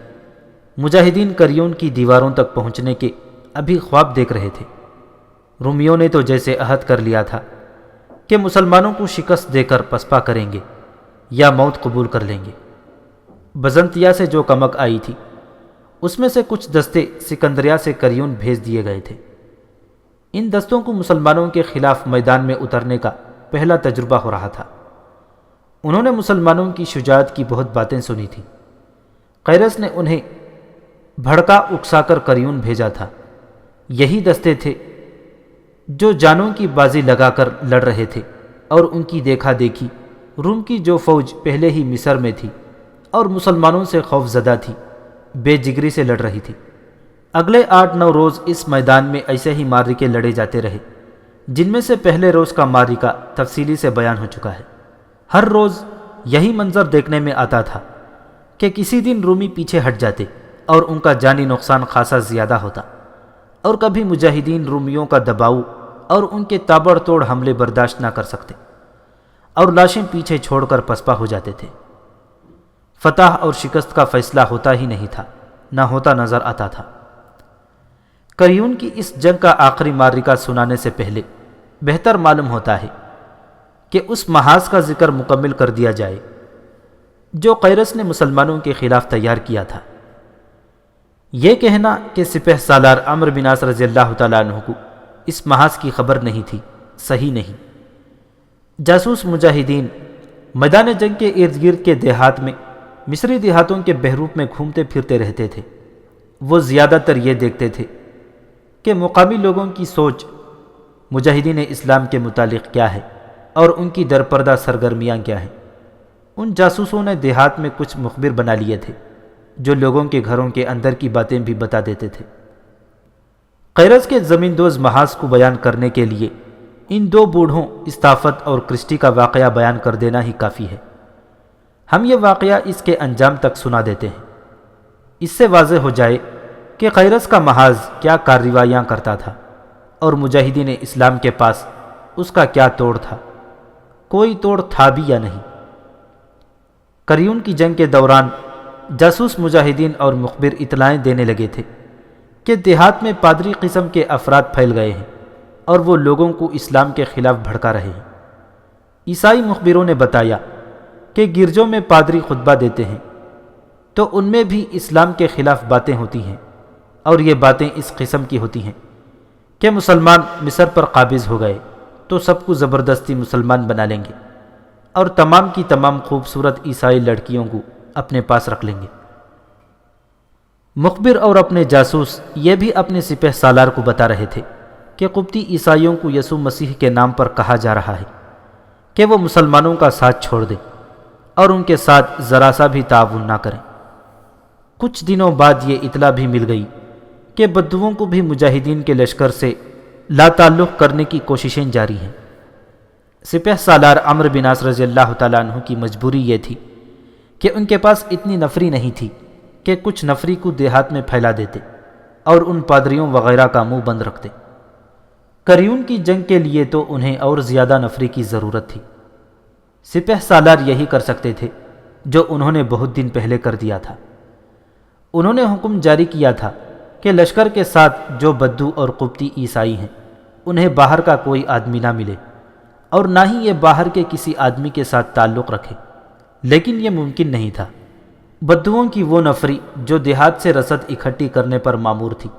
مجاہدین کریون کی دیواروں تک پہنچنے کے ابھی خواب دیکھ رہے تھے۔ رومیوں نے تو جیسے عہد کر لیا تھا کہ مسلمانوں کو شکست دے کر پسپا کریں گے یا موت قبول کر لیں گے۔ بزنطیہ سے جو کمک آئی تھی اس میں سے کچھ دستے سکندریہ سے کریون بھیج دیے گئے تھے۔ ان دستوں کو مسلمانوں کے خلاف میدان میں اترنے کا پہلا تجربہ ہو رہا تھا۔ انہوں نے مسلمانوں کی شجاعت کی بہت باتیں سنی تھیں۔ قیرس نے انہیں بھڑکا اکسا کر کریون بھیجا تھا۔ یہی دستے تھے جو جانوں کی بازی لگا کر لڑ رہے تھے، اور ان کی دیکھا دیکھی روم کی جو فوج پہلے ہی مصر میں تھی اور مسلمانوں سے خوف زدہ تھی، بے جگری سے لڑ رہی تھی۔ اگلے 8-9 روز اس میدان میں ایسے ہی معرکے لڑے جاتے رہے، جن میں سے پہلے روز کا معرکہ تفصیلی سے بیان ہو چکا ہے۔ ہر روز یہی منظر دیکھنے میں آتا تھا کہ کسی دن رومی پیچھے ہٹ جاتے اور ان کا جانی نقصان خاصا زیادہ ہوتا، اور کبھی مجاہدین رومیوں کا دباؤ اور ان کے تابڑ توڑ حملے برداشت نہ کر سکتے اور لاشیں پیچھے چھوڑ کر پسپا ہو جاتے تھے۔ فتح اور شکست کا فیصلہ ہوتا ہی نہیں تھا، نہ ہوتا نظر آتا تھا۔ کریون کی اس جنگ کا آخری معرکہ سنانے سے پہلے بہتر معلوم ہوتا ہے کہ اس محاذ کا ذکر مکمل کر دیا جائے جو قیرس نے مسلمانوں کے خلاف تیار کیا تھا۔ یہ کہنا کہ سپہ سالار عمرو بن عاص رضی اللہ تعالیٰ عنہ کو اس محاذ کی خبر نہیں تھی، صحیح نہیں۔ جاسوس مجاہدین میدان جنگ کے ارد گرد کے دیہات میں مصری دیہاتوں کے بحروپ میں گھومتے پھرتے رہتے تھے۔ وہ زیادہ تر یہ دیکھتے تھے کہ مقامی لوگوں کی سوچ مجاہدین اسلام کے متعلق کیا ہے اور ان کی درپردہ سرگرمیاں کیا ہیں۔ ان جاسوسوں نے دیہات میں کچھ مخبر بنا لیے تھے جو لوگوں کے گھروں کے اندر کی باتیں بھی بتا دیتے تھے۔ قیرس کے زمیندوز محاذ کو بیان کرنے کے لیے ان 2 بوڑھوں استافت اور کرسٹی کا واقعہ بیان کر دینا ہی کافی ہے۔ ہم یہ واقعہ اس کے انجام تک سنا دیتے ہیں۔ اس سے واضح ہو جائے کہ قیرس کا محاذ کیا کارروائیاں کرتا تھا اور مجاہدین اسلام کے پاس اس کا کیا توڑ تھا، کوئی توڑ تھا بھی یا نہیں۔ کریون کی جنگ کے دوران جاسوس مجاہدین اور مخبر اطلاعیں دینے لگے تھے کہ دیہات میں پادری قسم کے افراد پھیل گئے ہیں اور وہ لوگوں کو اسلام کے خلاف بھڑکا رہے ہیں۔ عیسائی مخبروں نے بتایا کہ گرجوں میں پادری خطبہ دیتے ہیں تو ان میں بھی اسلام کے خلاف باتیں ہوتی ہیں، اور یہ باتیں اس قسم کی ہوتی ہیں کہ مسلمان مصر پر قابض ہو گئے تو سب کو زبردستی مسلمان بنا لیں گے اور تمام کی تمام خوبصورت عیسائی لڑکیوں کو اپنے پاس رکھ لیں گے۔ مخبر اور اپنے جاسوس یہ بھی اپنے سپہ سالار کو بتا رہے تھے کہ قبطی عیسائیوں کو یسوع مسیح کے نام پر کہا جا رہا ہے کہ وہ مسلمانوں کا ساتھ چھوڑ دیں اور ان کے ساتھ ذرا سا بھی تعاون نہ کریں۔ کچھ دنوں بعد یہ اطلاع بھی مل گئی کہ بدوؤں کو بھی مجاہدین کے لشکر سے لا تعلق کرنے کی کوششیں جاری ہیں۔ سپہ سالار عمرو بن عاص رضی اللہ تعالیٰ عنہ کی مجبوری یہ تھی کہ ان کے پاس اتنی نفری نہیں تھی کہ کچھ نفری کو دیہات میں پھیلا دیتے اور ان پادریوں وغیرہ کا منہ بند رکھتے۔ کریون کی جنگ کے لیے تو انہیں اور زیادہ نفری کی ضرورت تھی۔ سپہ سالار یہی کر سکتے تھے جو انہوں نے بہت دن پہلے کر دیا تھا۔ انہوں نے حکم جاری کیا تھا کہ لشکر کے ساتھ جو بدو اور قبطی عیسائی ہیں انہیں باہر کا کوئی آدمی نہ ملے اور نہ ہی یہ باہر کے کسی آدمی کے ساتھ تعلق رکھے، لیکن یہ ممکن نہیں تھا۔ بدوؤں کی وہ نفری جو دیہات سے رسد اکٹھی کرنے پر مامور تھی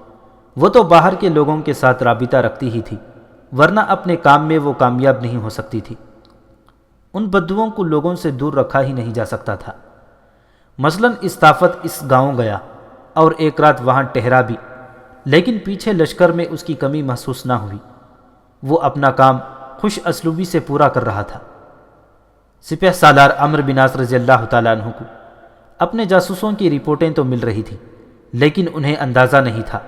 وہ تو باہر کے لوگوں کے ساتھ رابطہ رکھتی ہی تھی، ورنہ اپنے کام میں وہ کامیاب نہیں ہو سکتی تھی۔ ان بدوؤں کو لوگوں سے دور رکھا ہی نہیں جا سکتا تھا۔ مثلاً استافت اس گاؤں گیا اور ایک رات وہاں ٹھہرا بھی، لیکن پیچھے لشکر میں اس کی کمی محسوس نہ ہوئی۔ وہ اپنا کام خوش اسلوبی سے پورا کر رہا تھا۔ سپہ سالار عمرو بن عاص رضی اللہ تعالیٰ عنہ کو اپنے جاسوسوں کی رپورٹیں تو مل رہی تھیں، لیکن انہیں اندازہ نہیں تھا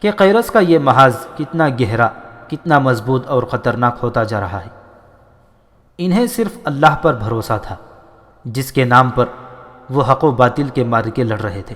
کہ قیرس کا یہ محاذ کتنا گہرا، کتنا مضبوط اور خطرناک ہوتا جا رہا ہے۔ انہیں صرف اللہ پر بھروسہ تھا جس کے نام پر وہ حق و باطل کے معرکے لڑ رہے تھے۔